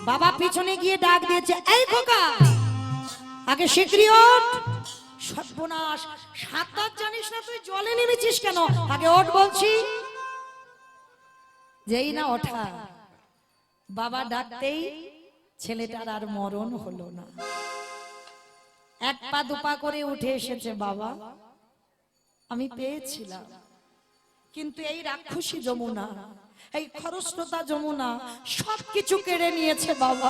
বাবা পিছনে গিয়ে ডাক দিয়েছে, এই খোকা, আগে শিগগিরি ওঠ। সর্বনাশ, সাঁতার জানিস না তুই, জলে নেমেছিস কেন? আগে ওঠ বলছি। যেই না ওঠা, বাবা ডাকতেই ছেলেটার আর মরণ হলো না। এক পা দুপা করে উঠে এসেছে, বাবা আমি পেয়েছিলাম, কিন্তু এই রাক্ষসী যমুনা, এই খরস্রোতা যমুনা সবকিছু কেড়ে নিয়েছে। বাবা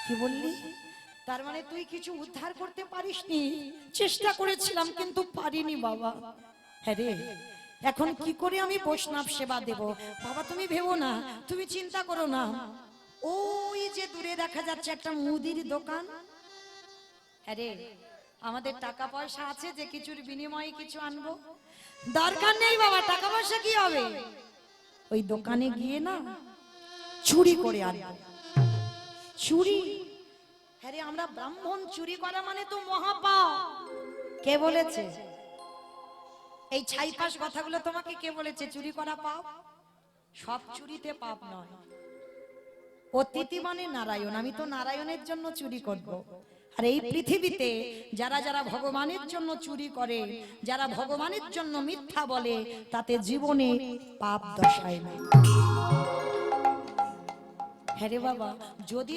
কি বললি? তার মানে তুই কিছু উদ্ধার করতে পারিসনি? চেষ্টা করেছিলাম কিন্তু পারিনি বাবা। হ্যাঁ রে, এখন কি করে আমি বৈষ্ণব সেবা দেব? বাবা তুমি ভেবো না, তুমি চিন্তা করো না। ওই যে দূরে দেখা যাচ্ছে একটা মুদির দোকান, আরে আমাদের টাকা পয়সা আছে যে কিছুর বিনিময়ে কিছু আনবো? দরকার নেই বাবা, টাকা পয়সা কি হবে? ওই দোকানে গিয়ে না চুরি করে আনবো। চুরি? আরে আমরা ব্রাহ্মণ, চুরি করা মানে তো মহাপাপ। কে বলেছে এই ছাইপাশ কথাগুলো তোমাকে? কে বলেছে চুরি করা পাপ? সব চুরিতে পাপ নয়। অতিথি মানে নারায়ণ, আমি তো নারায়ণের জন্য চুরি করব। আর এই পৃথিবীতে যারা যারা ভগবানের জন্য চুরি করে, যারা ভগবানের জন্য মিথ্যা বলে, তাতে জীবনে পাপ দশায় না। হ্যাঁ রে বাবা, যদি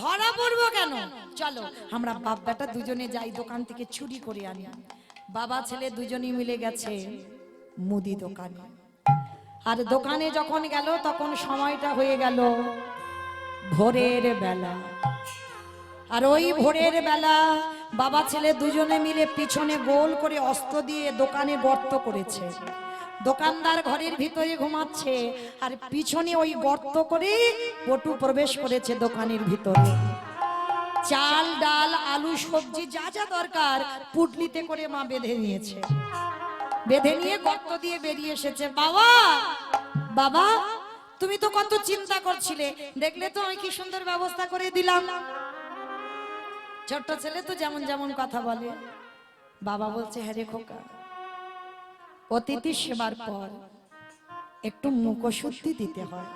ধরা পড়বো কেন? চলো আমরা বাপ বেটা দুজনে যাই, দোকান থেকে চুরি করে আনি। বাবা ছেলে দুজনেই মিলে গেছে মুদি দোকানে। আর দোকানে যখন গেল, তখন সময়টা হয়ে গেল ভোরের বেলা। আর ওই ভোরের বেলা বাবা ছেলে দুজনে মিলে পিছনে গোল করে অস্ত্র দিয়ে দোকানে গর্ত করেছে। দোকানদার ঘরের ভিতরে ঘুমাচ্ছে, আর পিছনে ওই গর্ত করে পটু প্রবেশ করেছে দোকানের ভিতরে। চাল ডাল আলু সবজি যা যা দরকার পুটলিতে করে মা বেঁধে নিয়েছে। বেঁধে নিয়ে গর্ত দিয়ে বেরিয়ে এসেছে। বাবা, বাবা তুমি তো কত চিন্তা করছিলে, দেখলে তো আমি কি সুন্দর ব্যবস্থা করে দিলাম। ছোট্ট ছেলে তো যেমন যেমন কথা বলে। বাবা বলছে, হ্যাঁ রে খোকা, অতিথি সেবার পর একটু মুখশুদ্ধি দিতে হয়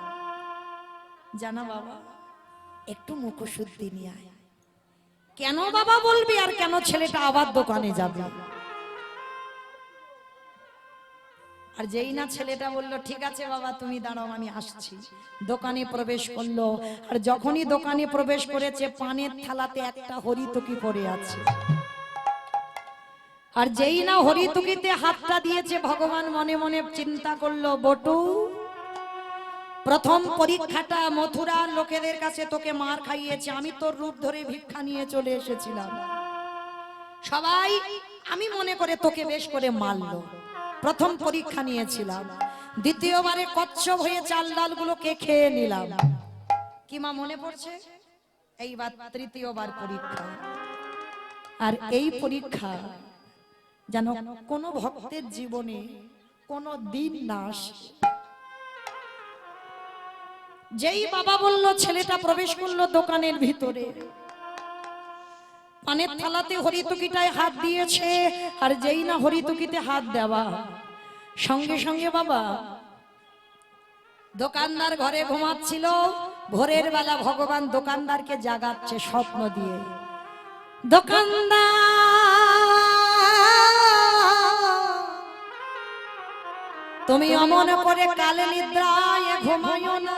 জানা বাবা, একটু মুখশুদ্ধি নিয়ে আয়। কেন বাবা বলবি? আর কেন ছেলেটা আবার দোকানে যাবে? আর যেই না ছেলেটা বললো ঠিক আছে বাবা তুমি দাঁড়াও আমি আসছি, দোকানে প্রবেশ করলো। আর যখনই দোকানে প্রবেশ করেছে, পানের থালাতে একটা হরিতকি পড়ে আছে। আর যেই না হরিতকিতে হাতটা দিয়েছে, ভগবান মনে মনে চিন্তা করলো, বটু প্রথম পরীক্ষাটা মথুরার লোকেদের কাছে তোকে মার খাইয়েছে, আমি তোর রূপ ধরে ভিক্ষা নিয়ে চলে এসেছিলাম, সবাই আমি মনে করে তোকে বেশ করে মারলো। প্রথম পরীক্ষা নিয়েছিলাম, দ্বিতীয়বারে কচ্ছপ হয়ে চাল ডাল গুলোকে খেয়ে নিলাম। কি মা মনে পড়ছে? এইবার তৃতীয়বার পরীক্ষা। আর এই পরীক্ষা যেন কোন ভক্তের জীবনে কোন দিন না আসে। যেই বাবা বলল, ছেলেটা প্রবেশ করলো দোকানের ভিতরে, পানের থালাতে হরিতকিটায় হাত দিয়েছে। আর যেই না হরিতকিতে হাত দেওয়া, সঙ্গে সঙ্গে বাবা দোকানদার ঘরে ঘুমাচ্ছিল, ভোরের বেলা ভগবান দোকানদারকে জাগাচ্ছে স্বপ্ন দিয়ে। দোকানদার তুমি অমন করে কালে নিদ্রায় ঘুমায়ো না।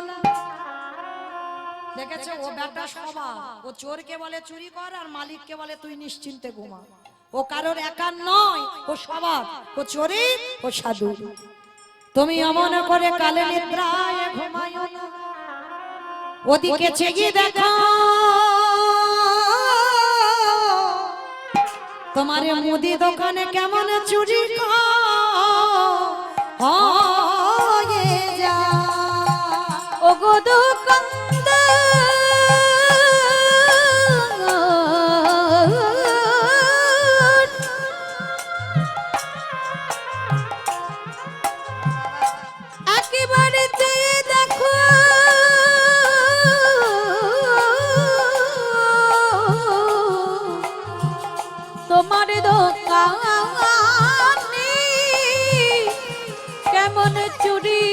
দেখেছো ও বেটা স্বভাব, ও চোরকে বলে চুরি কর আর মালিককে বলে তুই নিশ্চিন্তে ঘুমা। ও কারোর একার নয়, ও স্বভাব, ও চোরে ও সাধু। তুমি অমন করে কালে নিদ্রায় ঘুমায়ো না, ওদিকে চেয়ে দেখো তোমার মুদি দোকানে কেমন চুরি হয়ে যা ওগো দোকানদার একেবারে চেয়ে দেখো তোমার দোকানে কেমন চুরি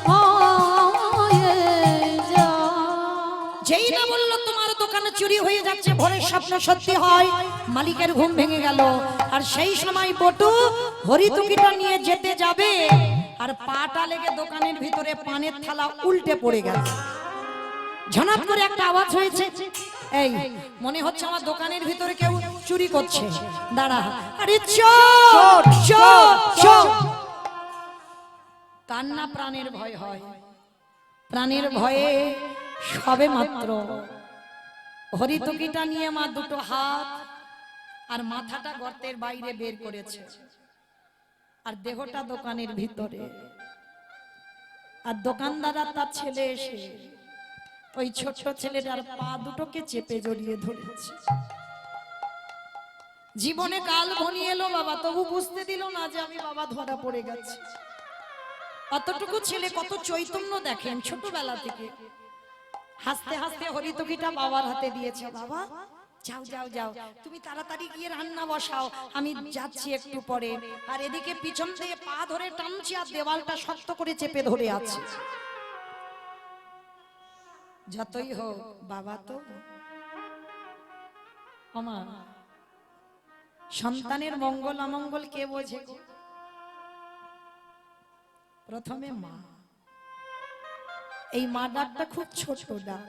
হয়ে যায়। যেই না বললো তোমার দোকানে চুরি হয়ে যাচ্ছে, ভোরের স্বপ্ন সত্যি হয়, মালিকের ঘুম ভেঙে গেল। আর সেই সময় বটু হরিতুকিটা নিয়ে যেতে যাবে, আর পাটা লেগে দোকানের ভিতরে পানের থালা উল্টে পড়ে গেল। ঝনাত করে একটা আওয়াজ হয়েছে, এই মনে হচ্ছে আমার দোকানের ভিতরে কেউ চুরি করছে, দাঁড়া। আরে চোর চোর চোর! কান্না প্রাণের ভয় হয়, প্রাণের ভয়ে সবে মাত্র হরিতকিটা নিয়ে মা দুটো হাত আর মাথাটা গর্তের বাইরে বের করেছে, আর দেহটা দোকানের ভিতরে। আর দোকানদার আর তার ছেলে এসে ওই ছোট্ট ছেলেটার পা দুটোকে চেপে জড়িয়ে ধরেছে। জীবনে কাল ঘনিয়ে এলো বাবা, তবু বুঝতে দিল না যে আমি বাবা ধরা পড়ে গেছি। অতটুকু ছেলে কত চৈতন্য দেখেন ছোটবেলা থেকে। হাসতে হাসতে হরিতকিটা বাবার হাতে দিয়েছে। বাবা যাও যাও যাও, তুমি তাড়াতাড়ি গিয়ে রান্না বসাও, আমি যাচ্ছি একটু পরে। আর এদিকে পিছন থেকে পা ধরে টানছি, আর দেওয়ালটা শক্ত করে চেপে ধরে আছে। যতই হোক বাবা তো আমার সন্তানের মঙ্গল অমঙ্গল কে বোঝে? প্রথমে মা। এই মা ডাকটা খুব ছোট ডাক,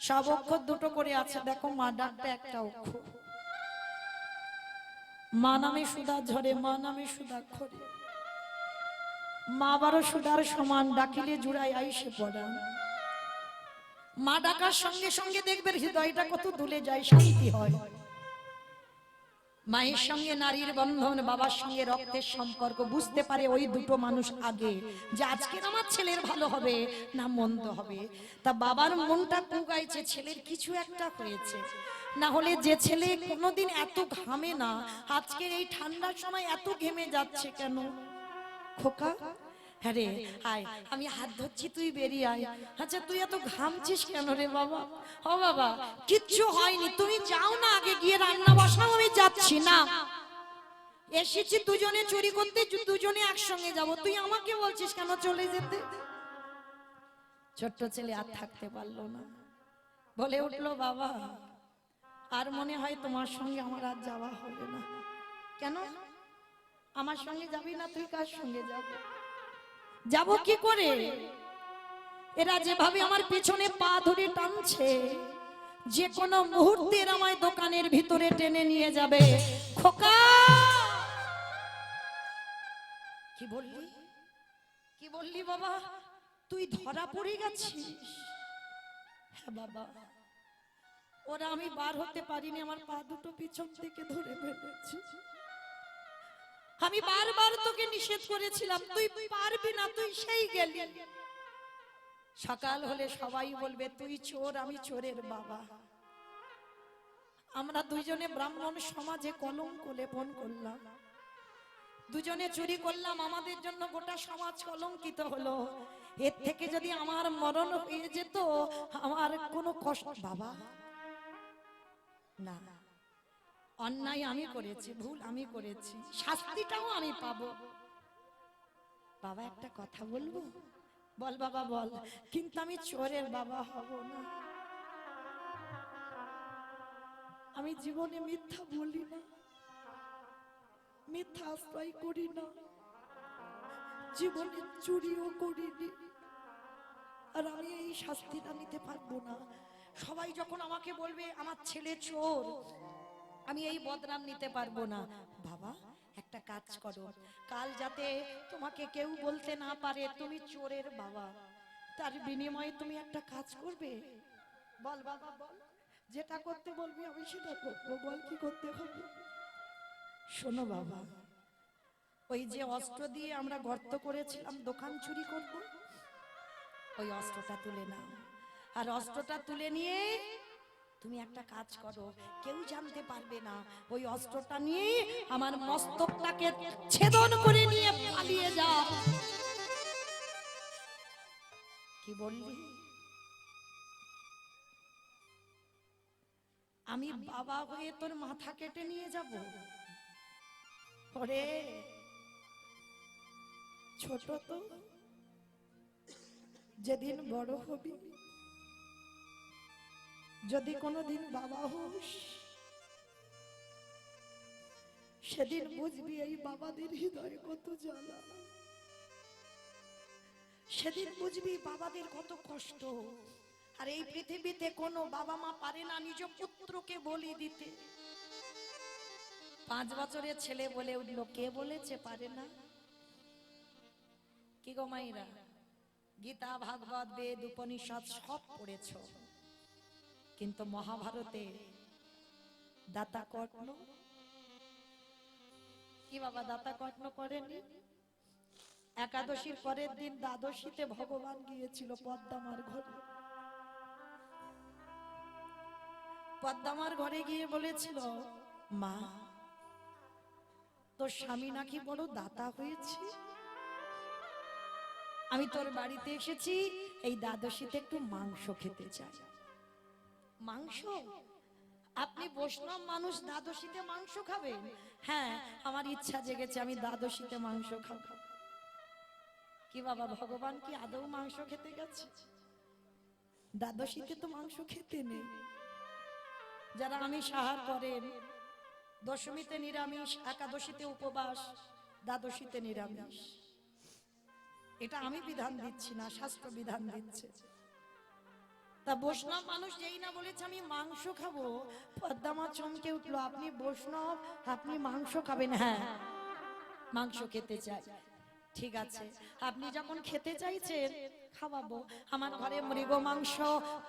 সব অক্ষর দুটো করে আছে। দেখো মা ডাকটা একটা অক্ষর। মা নামে সুধা ঝরে, মা নামে সুধা খরে। মা বারো সুধার সমান, ডাকিলে জুড়াই আইসে পড়া। মা ডাকার সঙ্গে সঙ্গে দেখবেন হৃদয়টা কত দুলে যায়, শান্তি হয়। মায়ের সঙ্গে নারীর বন্ধন, বাবার সঙ্গে রক্তের সম্পর্ক বুঝতে পারে ওই দুটো মানুষ আগে, যে আজকে আমার ছেলের ভালো হবে না মন্দ হবে। তা বাবার মনটা কুগাইছে, ছেলের কিছু একটা হয়েছে। না হলে যে ছেলে কোনোদিন এত ঘামে না, আজকের এই ঠান্ডার সময় এত ঘেমে যাচ্ছে কেন? খোকা হ্যাঁ রে, আয়, আমি হাত ধরছি, তুই বেরিয়ে আয়। আচ্ছা তুই এত ঘামছিস কেন রে বাবা? ও বাবা কিচ্ছু হয়নি, তুমি যাও না, আগে গিয়ে রান্না বসাও, আমি যাচ্ছি। না, এসেছি দুজনে চুরি করতে, দুজনে একসঙ্গে যাব, তুই আমাকে বলছিস কেন চলে যেতে? ছোট্ট ছেলে আর থাকতে পারলো না, বলে উঠলো, বাবা আর মনে হয় তোমার সঙ্গে আমার আর যাওয়া হবে না। কেন আমার সঙ্গে যাবি না? তুই কার সঙ্গে যাবি? যাব কি করে? এরা যেভাবে আমার পিছনে পা ধরে টানছে, যে কোনো মুহূর্তে এরা আমায় দোকানের ভিতরে টেনে নিয়ে যাবে। খোকা কি বললি? কি বললি বাবা? তুই ধরা পড়ে গেছিস? হ্যাঁ বাবা, ওরা আমি বার হতে পারিনি, আমার পা দুটো পিছন থেকে ধরে ফেলেছি। আমি বারবার তোকে নিষেধ করেছিলাম, তুই পারবি না, তুই সেই গেলি। সকাল হলে সবাই বলবে তুই চোর, আমি চোরের বাবা। আমরা দুইজনে ব্রাহ্মণ সমাজে কলঙ্ক লেপন করলাম, দুজনে চুরি করলাম, আমাদের জন্য গোটা সমাজ কলঙ্কিত হলো। এর থেকে যদি আমার মরণ হয়ে যেত, আমার কোনো কষ্ট। বাবা না, অন্যায় আমি করেছি, ভুল আমি করেছি, শাস্তিটাও আমি পাবো। বাবা একটা কথা বলবো? বল বাবা বল। কিন্তু আমি চোরের বাবা হব না। আমি জীবনে মিথ্যা বলি না, মিথ্যা আশ্রয় করি না, জীবনে চুরিও করিনি। আর আমি এই শাস্তিটা নিতে পারবো না। সবাই যখন আমাকে বলবে আমার ছেলে চোর, আমি এই বদনাম নিতে পারবো না। বাবা একটা কাজ করো, কাল যাতে তোমাকে কেউ বলতে না পারে তুমি চোরের বাবা, তার বিনিময়ে তুমি একটা কাজ করবে। বল বাবা বল, যেটা করতে বলবি আমি সেটা করবো। বল কি করতে হবে? শোনো বাবা, ওই যে অস্ত্র দিয়ে আমরা গর্ত করেছিলাম দোকান চুরি করব, ওই অস্ত্রটা তুলে নাও। আর অস্ত্রটা তুলে নিয়ে তুমি একটা কাজ করো, কেউ জানতে পারবে না। ওই অস্ত্রটা নিয়ে আমার মস্তকটাকে ছেদন করে নিয়ে পালিয়ে যাও। কি বললি? আমি বাবা হয়ে তোর মাথা কেটে নিয়ে যাব? ওরে ছোট তো, যেদিন বড় হবি, যদি কোনোদিন বাবা হোস, সেদিন বুঝবি এই বাবাদের হৃদয়ে কত জ্বালা, সেদিন বুঝবি বাবাদের কত কষ্ট। আর এই পৃথিবীতে কোনো বাবা মা পারে না নিজ পুত্রকে বলি দিতে। 5 বছরের ছেলে বলে উঠল, কে বলেছে পারে না? কি গো মাইরা, গীতা ভাগবত বেদ উপনিষদ সব পড়েছ, কিন্তু মহাভারতে দাতা কর্ণ কি বাবা দাতা কর্ণ করেনি? একাদশীর পরের দিন দ্বাদশীতে ভগবান গিয়েছিল পদ্মামার ঘরে। পদ্মামার ঘরে গিয়ে বলেছিল, মা তোর স্বামী নাকি বড় দাতা হয়েছে, আমি তোর বাড়িতে এসেছি, এই দ্বাদশীতে একটু মাংস খেতে চাই। মাংস? আপনি বৈষ্ণব মানুষ, দ্বাদশীতে মাংস খাবেন? হ্যাঁ, আমার ইচ্ছা জেগেছে, আমি দ্বাদশীতে মাংস খাবো। কি বাবা, ভগবান কি আদৌ মাংস খেতে গেছে? দ্বাদশীতে তো মাংস খেতে নেই। যারা আমিষ আহার করেন, দশমীতে নিরামিষ, একাদশীতে উপবাস, দ্বাদশীতে নিরামিষ। এটা আমি বিধান দিচ্ছি না, শাস্ত্র বিধান দিচ্ছে। তা বৈষ্ণব মানুষ যেই না বলেছে আমি মাংস খাবো, পদ্মামা চমকে উঠলো, আপনি বৈষ্ণব, আপনি মাংস খাবেন? হ্যাঁ, মাংস খেতে চাই। ঠিক আছে, আপনি যখন খেতে চাইছেন খাওয়াবো। আমার ঘরে মৃগ মাংস,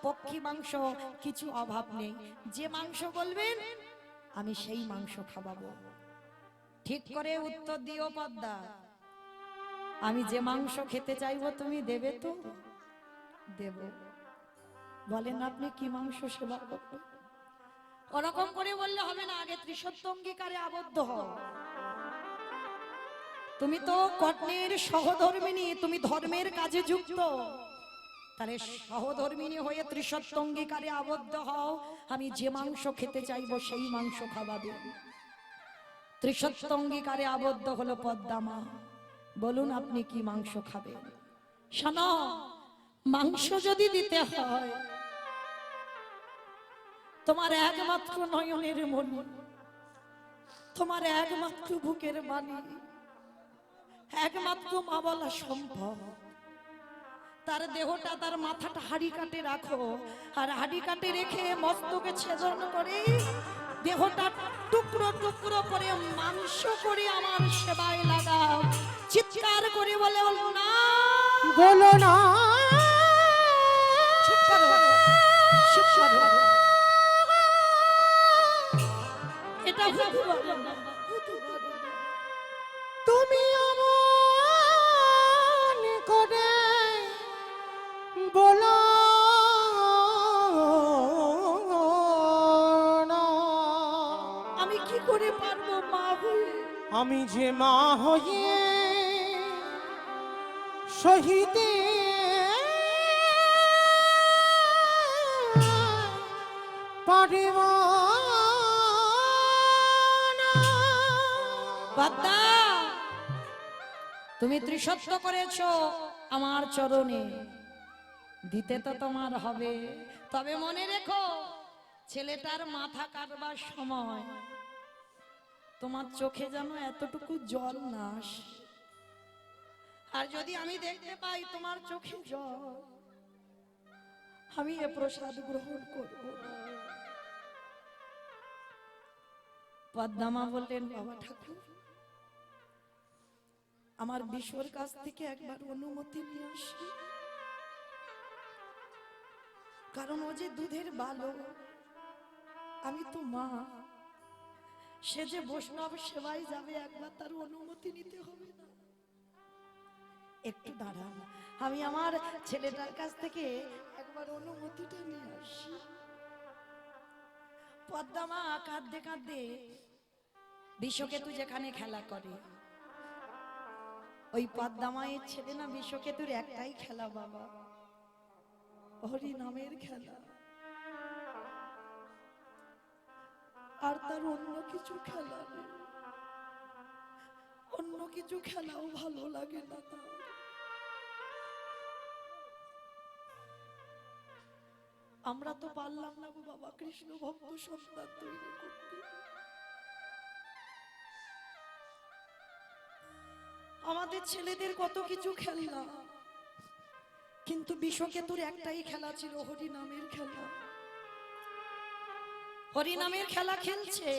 পক্ষী মাংস কিছু অভাব নেই। যে মাংস বলবেন আমি সেই মাংস খাওয়াবো। ঠিক করে উত্তর দিও পদ্মা, আমি যে মাংস খেতে চাইবো তুমি দেবে তো? দেব। বলেন আপনি কি মাংস সেবা করবেন? ওরকম করে বললে হবে না, আগে ত্রিসত্য অঙ্গীকারে আবদ্ধ হও। তুমি তো কর্ণের সহধর্মিনী, তুমি ধর্মের কাজে যুক্ত, তাহলে সহধর্মিনী হয়ে ত্রিসত্য অঙ্গীকারে আবদ্ধ হও। আমি যে মাংস খেতে চাইবো সেই মাংস খাওয়াবে। ত্রিসত্য অঙ্গীকারে আবদ্ধ হলো পদ্মামা। বলুন আপনি কি মাংস খাবেন? শোনো, মাংস যদি দিতে হয় তোমার একমাত্র নয়নের মনি, তোমার একমাত্র বুকের বাণী, একমাত্র মা বলা সম্ভব। তার দেহটা, তার মাথাটা হাড়ি কাটে রাখো, আর হাড়ি কাটে রেখে মস্তকে ছেদন করে দেহটা টুকরো টুকরো করে মাংস করে আমার সেবায় লাগাও। চিৎকার করে বলে বলো না, বলো না, চুপ করো, চুপ করো। এটা হুতু বলো না, হুতু বলো না। তুমি অমন করে বলো না। আমি কি করে পারবো মা হয়ে? আমি যে মা হয়ে সহিতে পারিব না। পদ্মা, তুমি ত্রিসত্য করেছো আমার চরণে, দিতে তো তোমার হবে। তবে মনে রেখো, ছেলেটার মাথা কাটবার সময় তোমার চোখে যেন এতটুকু জল না আসে। আর যদি আমি দেখতে পাই তোমার চোখে জল, আমি এ প্রসাদ গ্রহণ করব না। পদ্মামা বললেন, বাবা ঠাকুর, আমার বিশ্বর কাছ থেকে একবার অনুমতি নিয়ে আসি, কারণ ও যে দুধের বালক, আমি তো মা, সে যে বৈষ্ণব সেবায় যাবে একবার তার অনুমতি নিতে হবে না? একটু দাঁড়ান, আমি আমার ছেলেটার কাছ থেকে একবার অনুমতিটা নিয়ে আসি। পদ্মা মা কাঁদতে কাঁদতে বিশ্বকেতু যেখানে খেলা করে, ওই পদ্মা মায়ের ছেলে না বিশ্বকেতুর একটাই খেলা বাবা, হরি নামের খেলা, আর তার অন্য কিছু খেলা নেই। অন্য কিছু খেলাও ভালো লাগে না তার। আমরা তো পারলাম না গো বাবা কৃষ্ণ ভক্ত সন্তান তৈরি করতে। আমাদের ছেলেদের কত কিছু খেলনা, কিন্তু বিশ্বকেতুর একটাই খেলা ছিল, হরি নামের খেলা। হরি নামের খেলা খেলছে,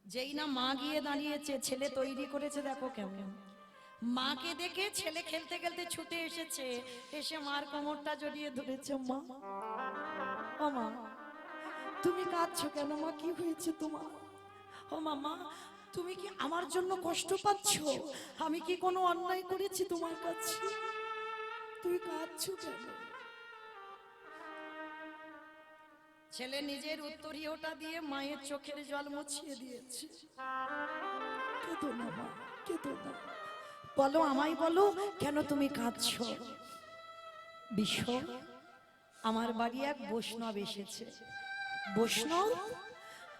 যেই না মা গিয়ে দাঁড়িয়েছে, ছেলে তৈরি করেছে দেখো কেমন। মাকে দেখে ছেলে খেলতে খেলতে ছুটে এসেছে, এসে মার কোমরটা জড়িয়ে ধরেছে। মা, ও মা, তুমি কাঁদছো কেন মা? কি হয়েছে তোমার? ও মামা, তুমি কি আমার জন্য কষ্ট পাচ্ছ? আমি কি কোনো অন্যায় করেছি তোমার কাছে? তুই কাঁদছো কেন? ছেলে নিজের উত্তরীয়টা দিয়ে মায়ের চোখের জল মুছিয়ে দিয়েছে। কেঁদো না মা, কেঁদো না। বলো, আমায় বলো, কেন তুমি কাঁদছো? বিশ্ব, আমার বাড়ি এক বৈষ্ণব এসেছে। বৈষ্ণব?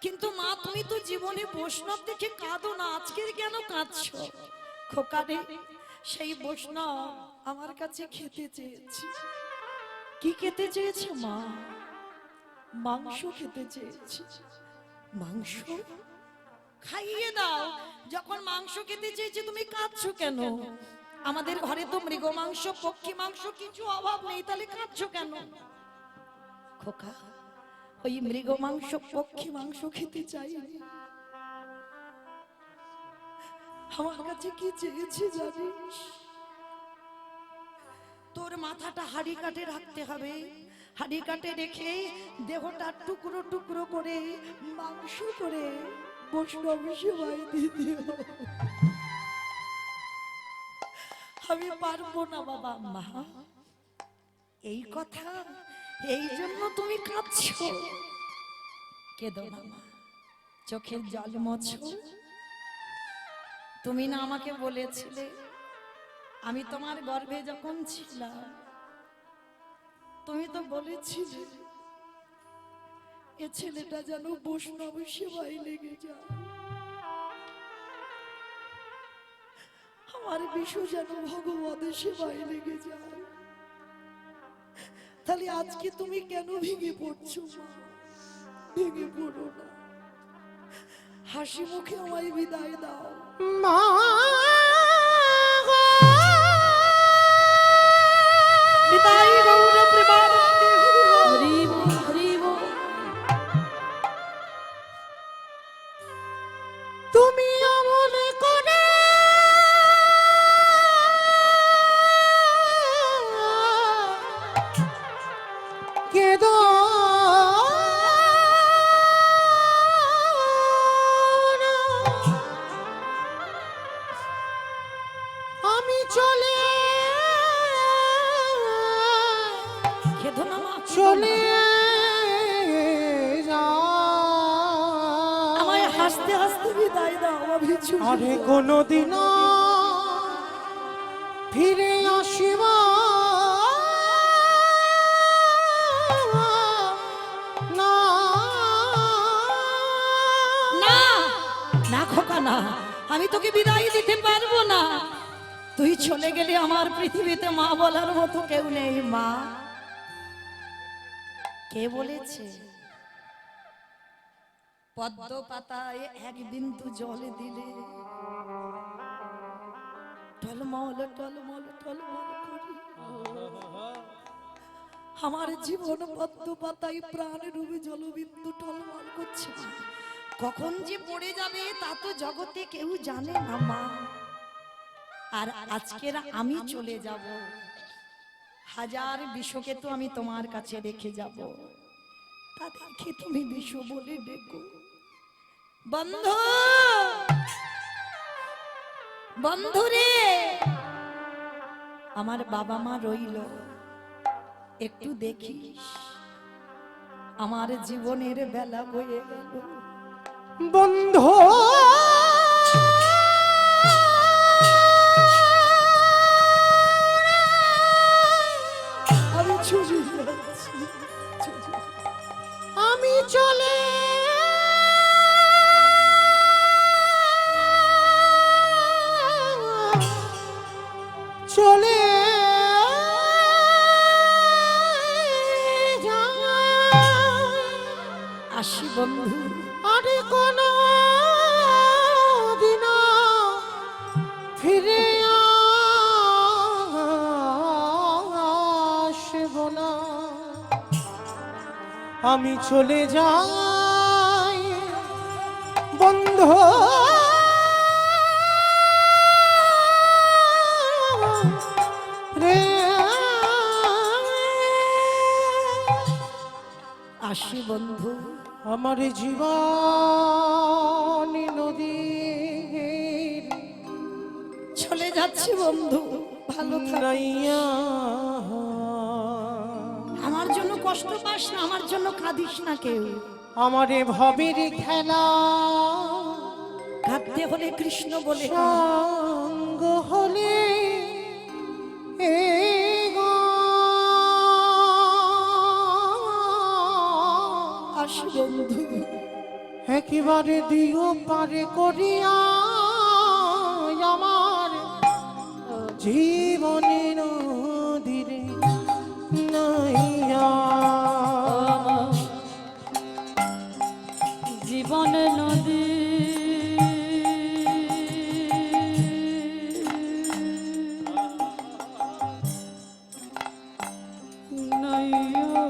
কিন্তু মা, তুমি তো জীবনে বৈষ্ণব দেখে কাঁদো না, আজকে কেন কাঁদছো? খোকা রে, সেই বৈষ্ণব আমার কাছে খেতে চেয়েছে। কি খেতে চেয়েছে মা? মাংস খেতে চেয়েছে। মাংস খাইয়ে দাও। যখন মাংস খেতে চেয়েছে তুমি কাঁদছো কেন? আমাদের ঘরে তো মৃগ মাংস, পক্ষী মাংস কিছু অভাব নেই, তাহলে কাঁদছো কেন? খোকা, ওই মৃগ মাংস, পক্ষী মাংস খেতে চাইনি। আমার কাছে কি চেয়েছে জানিস? তোর মাথাটা হাড়ি কাটে রাখতে হবে, হাড়ি কাটে রেখে দেহটা টুকরো টুকরো করে মাংস করে বৈষ্ণব সেবায় দিয়ে দিও। আমি পারবো না বাবা। মা, এই কথা, এই জন্য তুমি কাঁদছো? কেঁদো না মা, চোখের জল মোছো। তুমি না আমাকে বলেছিলে, আমি তোমার গর্ভে যখন ছিলাম, তুমি তো বলেছিলে এ ছেলেটা যেন বৈষ্ণব সেবায় লেগে যায়, আমার বিশু যেন ভগবতের সেবায় লেগে যায়। তাহলে আজকে তুমি কেন ভেঙে পড়ছো মা? ভেঙে পড়ো না, হাসি মুখে আমায় বিদায় দাও। মা বিদায় গৌর প্রেমানন্দে। হরি বল, হরি বল। তুমি অমন করে কেঁদো না। আমি চলে খেদো না মা, চলে আমায় হাসতে হাসতে বিদায় দাও। আমি আরে কোনদিন ফিরে আসিব না। না না খোকা না, আমি তোকে বিদায় দিতে পারবো না। তুই চলে গেলে আমার পৃথিবীতে মা বলার মতো কেউ নেই। মা, কে বলেছে পদ্ম পাতায় এক বিন্দু জল দিলে টলমল টলমল টলমল করি? আমার জীবন পদ্ম পাতায় প্রাণ রূপে জলবিন্দু টলমল করছে। কখন যে পড়ে যাবে তা তো জগতে কেউ জানে না মা। আর আজকের আমি চলে যাব, হাজার বিশ্বকে তো আমি তোমার কাছে রেখে যাব। তাদেরকে তুমি বিশু বলে ডেকো। বন্ধু, বন্ধু রে, আমার বাবা মা রইল, একটু দেখিস। আমার জীবনের বেলা বয়ে গেল। বন্ধু আমি চলে যাচ্ছি, আমি চলে চলে আসি বন্ধু। আরে কোন দিন ফিরে আসব না, আমি চলে যাই বন্ধু রে। আসি বন্ধু। আমার জীবন নদী চলে যাচ্ছি বন্ধু, ভালো থাক। নাইয়া আমার জন্য কষ্ট পাস না, আমার জন্য কাঁদিস না কেউ। আমারে ভবের খেলা কাঁদতে হলে কৃষ্ণ বলে কাঁদ। সঙ্গ হলে এ গো আসি বন্ধু। একেবারে দিও পারে করিয়া আমার জীবনে নদীরে নাইয়া। জীবন নদী নাইয়া,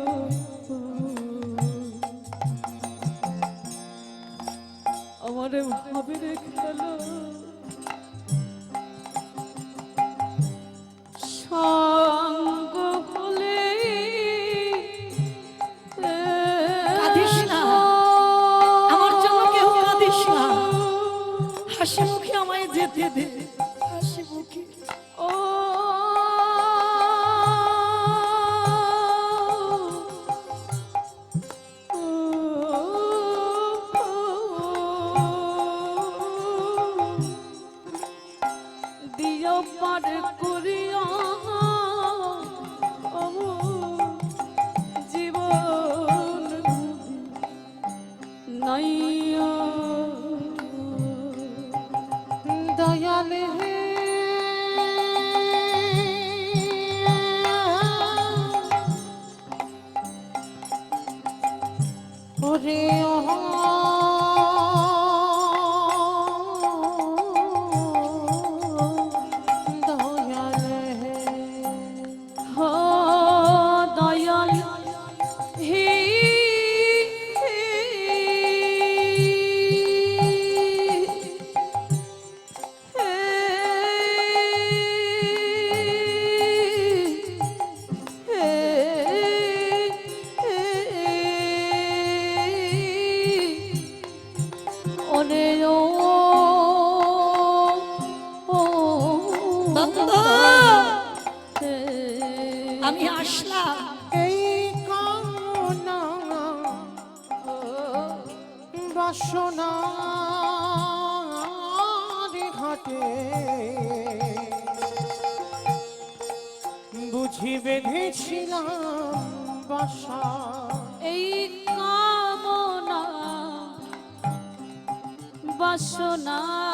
আমারে ভাবে রেখেলো সঙ্গ হলে কাঁদিস না, আমার জন্য কেউ কাঁদিস না। হাসি মুখে আমায় যেতে দে, হাসি মুখে। ও দিও পার করিয়া জীবন নাইয়া। দয়াল হে ওরে দয়াল হে हो दयाल हे ओने ओ বন্ধু, আমি আসলাম। এই কামনা বাসনার ঘাটে বুঝি বেঁধেছিলাম বাসা। এই কামনা বাসনার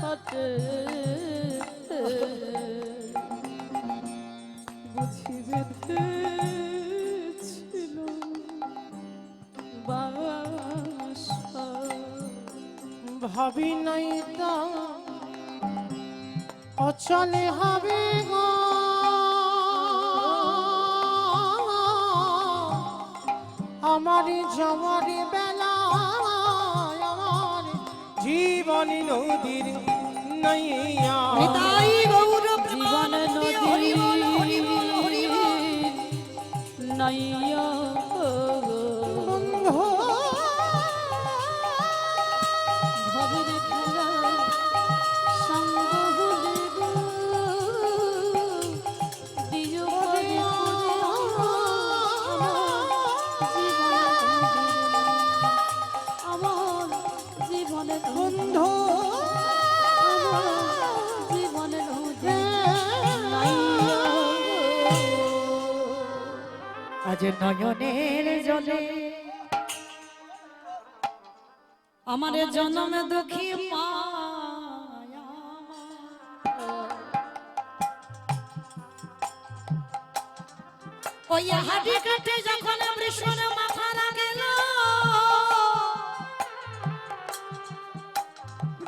হাতে বুঝি বেঁধেছিল বাসা। ভাবি নাই তা অচলে হবে গো আমার যাওয়ার বেলা, আমার জীবন নদীর নাইয়া। নিতাই গৌর জীবন প্রেমানন্দে হরি বল, হরি বল, হরি বল। নাইয়া বন্ধু ভবের খেলা সঙ্গ ভুলে গো দিও পদে আমার জীবনের বন্ধু জীবনের আজ নয়নের জলে আমার জন্ম দুঃখী মায়া ওই হাড়ি কাটে যখন বৃষণ মাথা লাগেল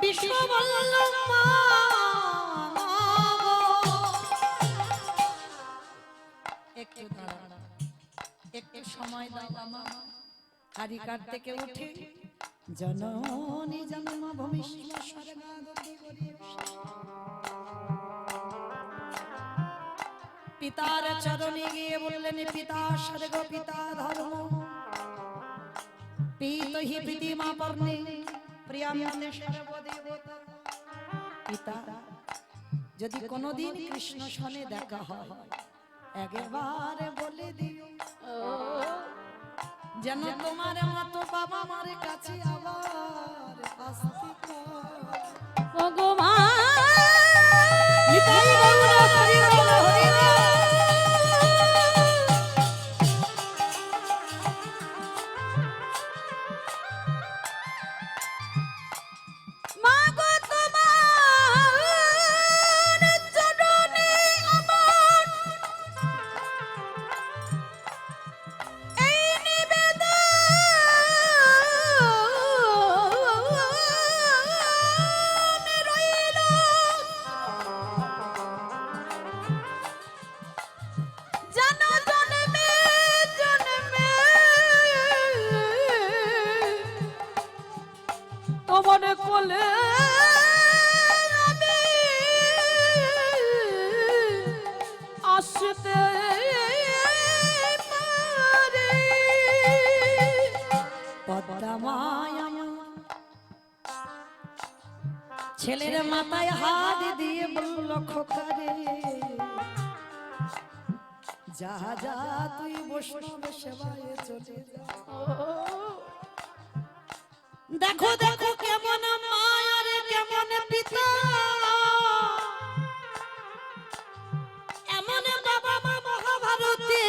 বিশ্ব বলল মা একটু দাঁড়ানো একটু সময় দাও আমার হাড়ি কাট থেকে উঠে জননী জন্ম ভূমিষ্ঠ স্বর্গাগতি করি পিতার চরণে গিয়ে বললেন পিতা স্বর্গ পিতা ধর্ম পিত হি প্রীতিমা পর্ণে প্রিয়ামতে সর্বদেবতা পিতা যদি কোনোদিন কৃষ্ণ সনে দেখা হয় একবার বলে দিও যেন তোমার মতো বাবা মার কাছে আবার আসতে পারে ভগবান নিতাই গৌর হরি বল হরি বল। মাগো তোমার চরণে আমার এই নিবেদন রইল যেন জন্মে জন্মে তোমার কোলে আমি আসতে পারি পদ্মা মায়া ছেলের মাথায় হাত দিয়ে বলল খোকারে যা যা তুই বৈষ্ণব সেবায় চলে যা দেখো দেখো কেমন মায়ের কেমন পিতা এমন বাবা মা মহাভারতে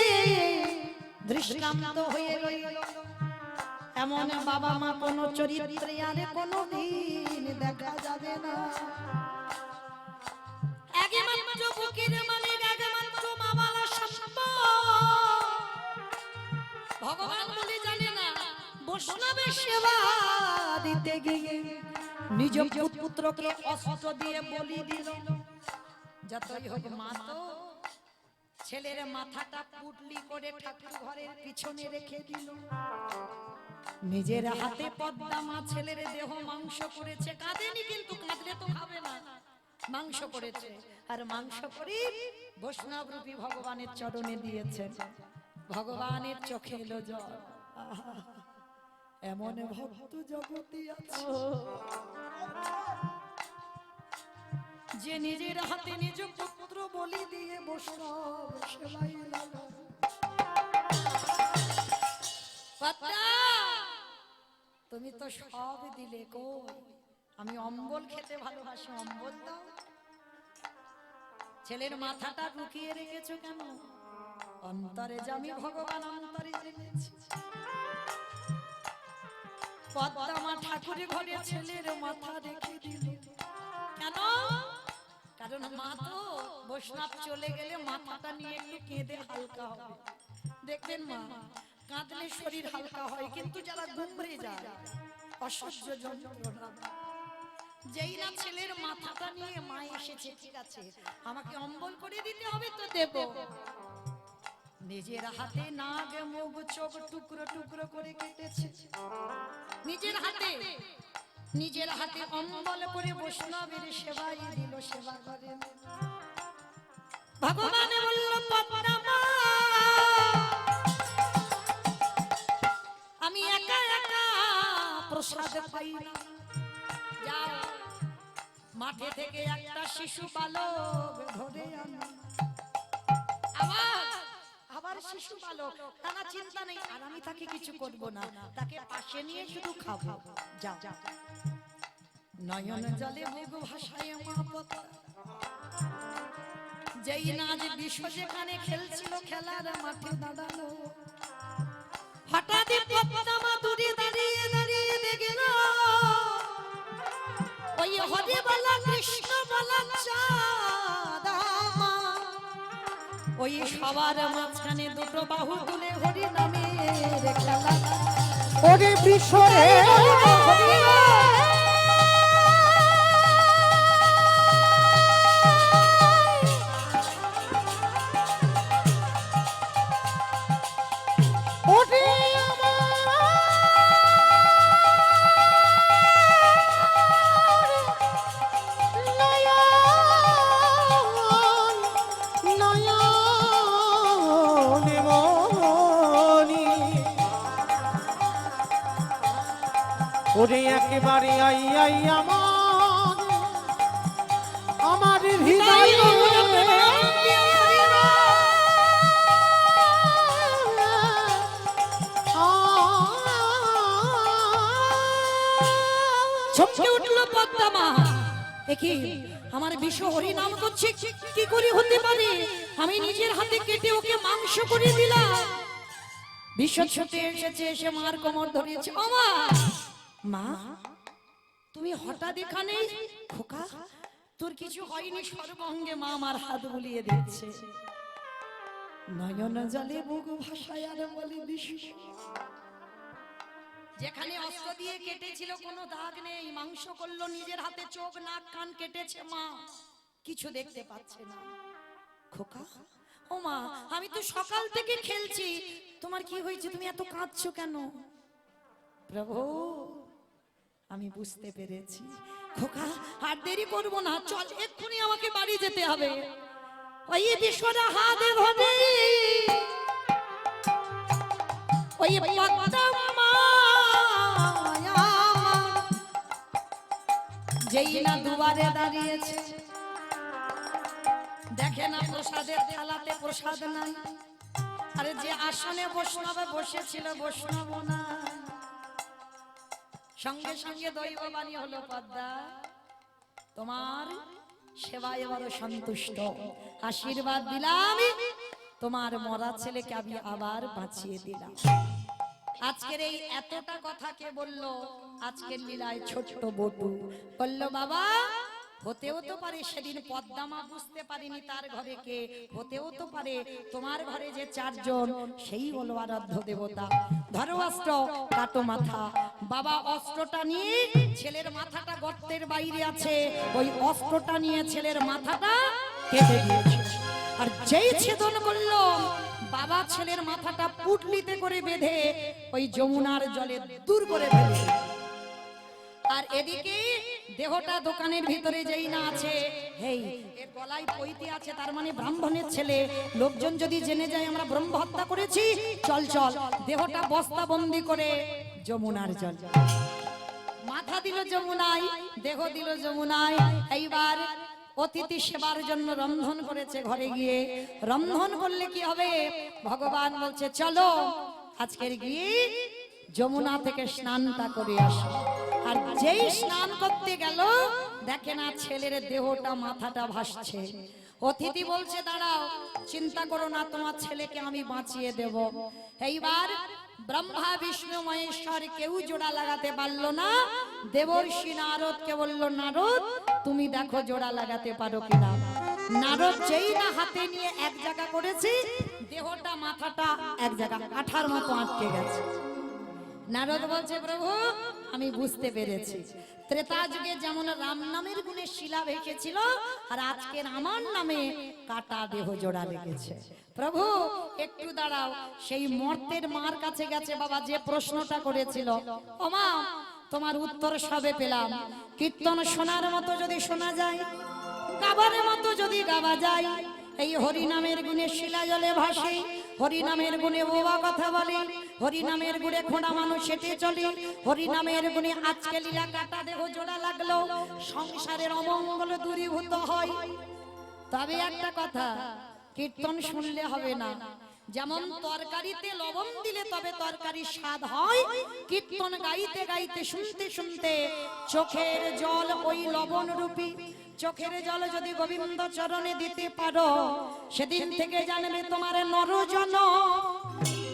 দৃষ্টান্ত হয়ে রইল এমন বাবা মা কোন চরিত্রে আর কোনদিন দেখা যাবে না আগে মাত্র বুকের মানে আগে মাত্র মা বালা সত্য ভগবান বলে জানে না বৈষ্ণবের সেবা দিতে গিয়ে নিজ পুত্রকে অস্ত্র দিয়ে বলি দিল যতই হোক মা তো ছেলের মাথাটা পুটলি করে ঠাকুর ঘরের পিছনে রেখে দিল নিজের হাতে পদ্মা মা ছেলের দেহ মাংস করেছে কাঁদেনি কিন্তু কাঁদলে তো খাবে না মাংস করেছে আর মাংস করে বৈষ্ণব রূপী ভগবানের চরণে দিয়েছেন ভগবানের চোখে এলো জল আহা, এমন ভক্ত জগতে আছে যে নিজের হাতে নিজ পুত্র বলি দিয়ে বৈষ্ণব সেবায় লাগা পাত্রা তুমি তো সব দিলে কই আমি অম্বল খেতে ভালোবাসি অম্বল দাও ছেলের মাথাটা লুকিয়ে রেখেছো কেন অন্তরে জামি ভগবান অন্তরে জেনেছি পদ্মা মা ঠাকুরের ঘরে ছেলের মাথা রেখে দিল কেন কারণ মা তো বৈষ্ণব চলে গেলে মাথাটা নিয়ে একটু কেঁদে হালকা হবে দেখবেন মা কাঁদলে শরীর হালকা হয় কিন্তু যারা গুমড়ে যায় অসহ্য যন্ত্রণা যেই না ছেলের মাথাটা নিয়ে মা এসেছে ঠিক আছে আমাকে অম্বল করে দিতে হবে তো দেব নিজের হাতে নাগ মুখ চোখ টুকরো টুকরো করে কেটেছে নিজের হাতে অম্বল করে বৈষ্ণবের সেবাই দিল সেবা করে ভগবান বলল পদ্মা মা প্রসাদ পাই না। যাও মাঠে থেকে একটা শিশু বালক ধরে আনো। আবার শিশু বালক, তারা চিন্তা নেই, আর আমি তাকে কিছু করব না, তাকে পাশে নিয়ে শুধু খাবো। যাও নয়ন জলে বুক ভাসায় মা পদ্মা। যেই নাচ বিশ্ব যেখানে খেলছিল খেলার মাঠে দাঁড়ালো, হঠাৎ পদ্মা মা দূরে দাঁড়িয়ে দাঁড়িয়ে দেখল ওই হরে বলা কৃষ্ণ বলা চাঁদা মা, ওই সবার মাঝখানে দুটো বাহু তুলে হরি নামের খেলা। ওরে বিশ্বরে ওরে ওরে একেবারে আই আই আমার হৃদয় ছটকে উঠলো পদ্মা মা। দেখি আমার বিশ্ব হরি নাম করছে, কি করে হতে পারে? আমি নিজের হাতে কেটে ওকে মাংস করে দিলাম। বিশ্ব ছুটে এসেছে, এসে মার কোমর ধরেছে। ও মা, মা তুমি হঠাৎ এখানে? খোকা তোর কিছু হয়নি, সর্বঙ্গে মা আমার হাত বুলিয়ে দিচ্ছে। নয়ন জলে বুক ভাসায় আর বলে বিশ্ব, যেখানে অস্ত্র দিয়ে কেটেছিল কোনো দাগ নেই, মাংস করলো নিজের হাতে, চোখ নাক কান কেটেছে, মা কিছু দেখতে পাচ্ছে না। খোকা ও মা, আমি তো সকাল থেকে খেলছি, তোমার কি হয়েছে? তুমি এত কাঁদছো কেন? প্রভু আমি বুঝতে পেরেছি। খোকা আর দেরি করবো না, চল এক্ষুনি আমাকে বাড়ি যেতে হবে। ওই বিশ্বরা হাতে ধরে ওই পদ্মা মা যেই না দুয়ারে দাঁড়িয়েছে, দেখে না প্রসাদের থালাতে প্রসাদ নাই। আরে যে আসনে বৈষ্ণব বসেছিল বৈষ্ণব না। সঙ্গে সঙ্গে দৈব বাণী হলো, পদ্মা তোমার সেবায় এবার সন্তুষ্ট, আশীর্বাদ দিলাম, তোমার মরা ছেলেকে আমি আবার বাঁচিয়ে দিলাম। আজকের এই এতটা কথা কে বললো? আজকের লীলায় ছোট্ট বটু বললো, বাবা হতেও তো পারে সেদিন পদ্মা মা বুঝতে পারিনি তার ঘরে কে, হতেও তো পারে তোমার ঘরে যে চারজন সেই হলো আরাধ্য দেবতা। ধরো অস্ত্র, কাটো মাথা। বাবা অস্ত্রটা নিয়ে, ছেলের মাথাটা গর্তের বাইরে আছে, ওই অস্ত্রটা নিয়ে ছেলের মাথাটা কেটে দিয়েছে। আর যেই ছেদন করলো, বাবা ছেলের মাথাটা পুটলিতে করে বেঁধে ওই যমুনার জলে দূর করে ফেলে। আর এদিকে দেহটা দোকানের ভিতরে যেই না আছে, হেই এর গলায় পইতে আছে, তার মানে ব্রাহ্মণের ছেলে। লোকজন যদি জেনে যায় আমরা ব্রহ্ম হত্যা করেছি, চল চল দেহটা বস্তা বন্দি করে যমুনার জল। মাথা দিল যমুনায়, দেহ দিল যমুনায়। এইবার অতিথি সেবার জন্য রন্ধন করেছে ঘরে গিয়ে। রন্ধন করলে কি হবে? ভগবান বলছে চলো আজকের গিয়ে যমুনা থেকে স্নানটা করে আসো। আর যেই স্নান করতে গেল, দেখে না ছেলের দেহটা মাথাটা ভাসছে। অতিথি বলছে দাঁড়াও, চিন্তা করো না, তোমার ছেলেকে আমি বাঁচিয়ে দেব। এইবার ব্রহ্মা বিষ্ণু মহেশ্বর কেউ জোড়া লাগাতে পারলো না। দেবর্ষি নারদকে বলল, নারদ তুমি দেখো জোড়া লাগাতে পারো কিনা। নারদ যেই না হাতে নিয়ে এক জায়গা করেছে, দেহটা মাথাটা এক জায়গা কাঠার মতো আটকে গেছে। নারদ বলছে, প্রভু আমি বুঝতে পেরেছি, ত্রেতা যুগে যেমন রাম নামের গুণে শিলা ভেসেছিল, আর আজকের আমার নামে কাটা দেহ জোড়া লেগেছে। প্রভু একটু দাঁড়াও। সেই মর্তের মার কাছে গেছে, বাবা যে প্রশ্নটা করেছিল, ও মা তোমার উত্তর সবে পেলাম। কীর্তন শোনার মতো যদি শোনা যায়, গাবার মতো যদি গাওয়া যায়, এই হরি নামের গুণে শিলা জলে ভাসে, হরি নামের গুণে বাবা কথা বলে, হরি নামের গুণে খোঁড়া মানুষ হেঁটে চলে, হরি নামের গুণে আজকে লীলা কাটা দেহ জোড়া লাগলো, সংসারের অমঙ্গল দূরীভূত হয়। তবে একটা কথা, কীর্তন শুনলে হবে না। যেমন তরকারিতে লবণ দিলে তবে তরকারি স্বাদ হয়, কীর্তন গাইতে গাইতে শুনতে শুনতে চোখের জল ওই লবণ রূপী। চোখের জল যদি গোবিন্দ চরণে দিতে পারো, সেদিন থেকে জানবে তোমার নরজন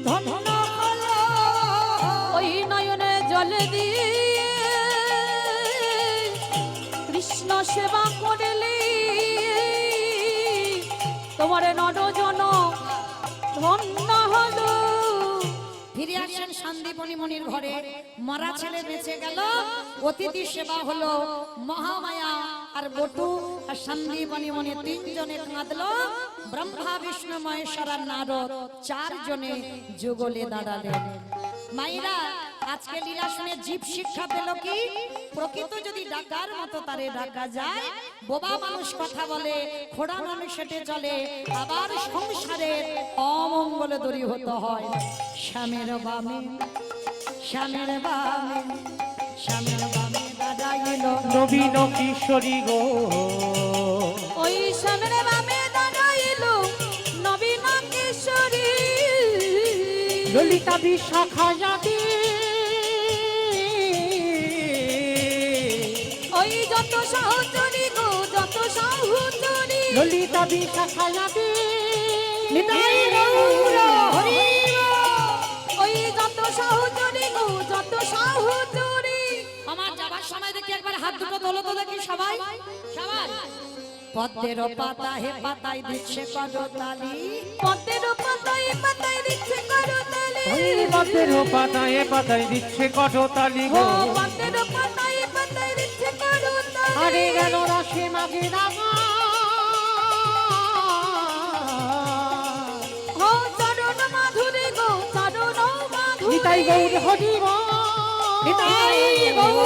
ধন্য হলো। ওই নয়নে জল দিয়ে কৃষ্ণ সেবা করলে তোমার নরজন ধন্য হলো। ফিরে আসেন সন্দীপনী মনির ঘরে, মরা ছেলে বেঁচে গেল, অতিথি সেবা হলো। মহামায়া আর বটু আর সন্দীপনী মনি তিনজনে কাঁদলো, ব্রহ্মা বিষ্ণু মহেশ্বর আর নারদ চারজনে যুগলে দাঁড়ালেন। মাইরা আজকে লীলা শুনে জীব শিক্ষা পেল কি, প্রকৃত যদি ডাকার মতো তারে ডাকা যায়, বোবা মানুষ কথা বলে, খোড়া মানুষ হেঁটে চলে, আবার সংসারের অমঙ্গল দূরীভূত হয়। শ্যামের বামে, শ্যামের বামে, শ্যামের বামে দাঁড়াইল নবীন কিশোরী গো, ওই সামনে বামে দাঁড়াইলো নবীন কিশোরী। ললিতা বিশাখা যাবে, ওই যত সহচরী গো, যত সহচরী। ললিতা বিশাখা যাবে, নিতাই গৌর হরি ওই যত সহচরী গো, যত সহচরী। আমার যাবার সময় দেখি একবার হাত দুটো তোলো তো দেখি সবাই, সবাই। পদ্মের পাতা হে পাতায় দিচ্ছে করতালি, পদ্মের পাতায় পাতায় দিচ্ছে করতালি। পদ্মের পাতায় পাতায় দিচ্ছে করতালি ও গো, পদ্মের পাতায় পাতায় দিচ্ছে করতালি। আরে গেল রাশি মাগে রামা, ও চরণ মাধুরী গো, চরণ মাধুরী। নিতাই গৌর হরি গো, নিতাই গৌর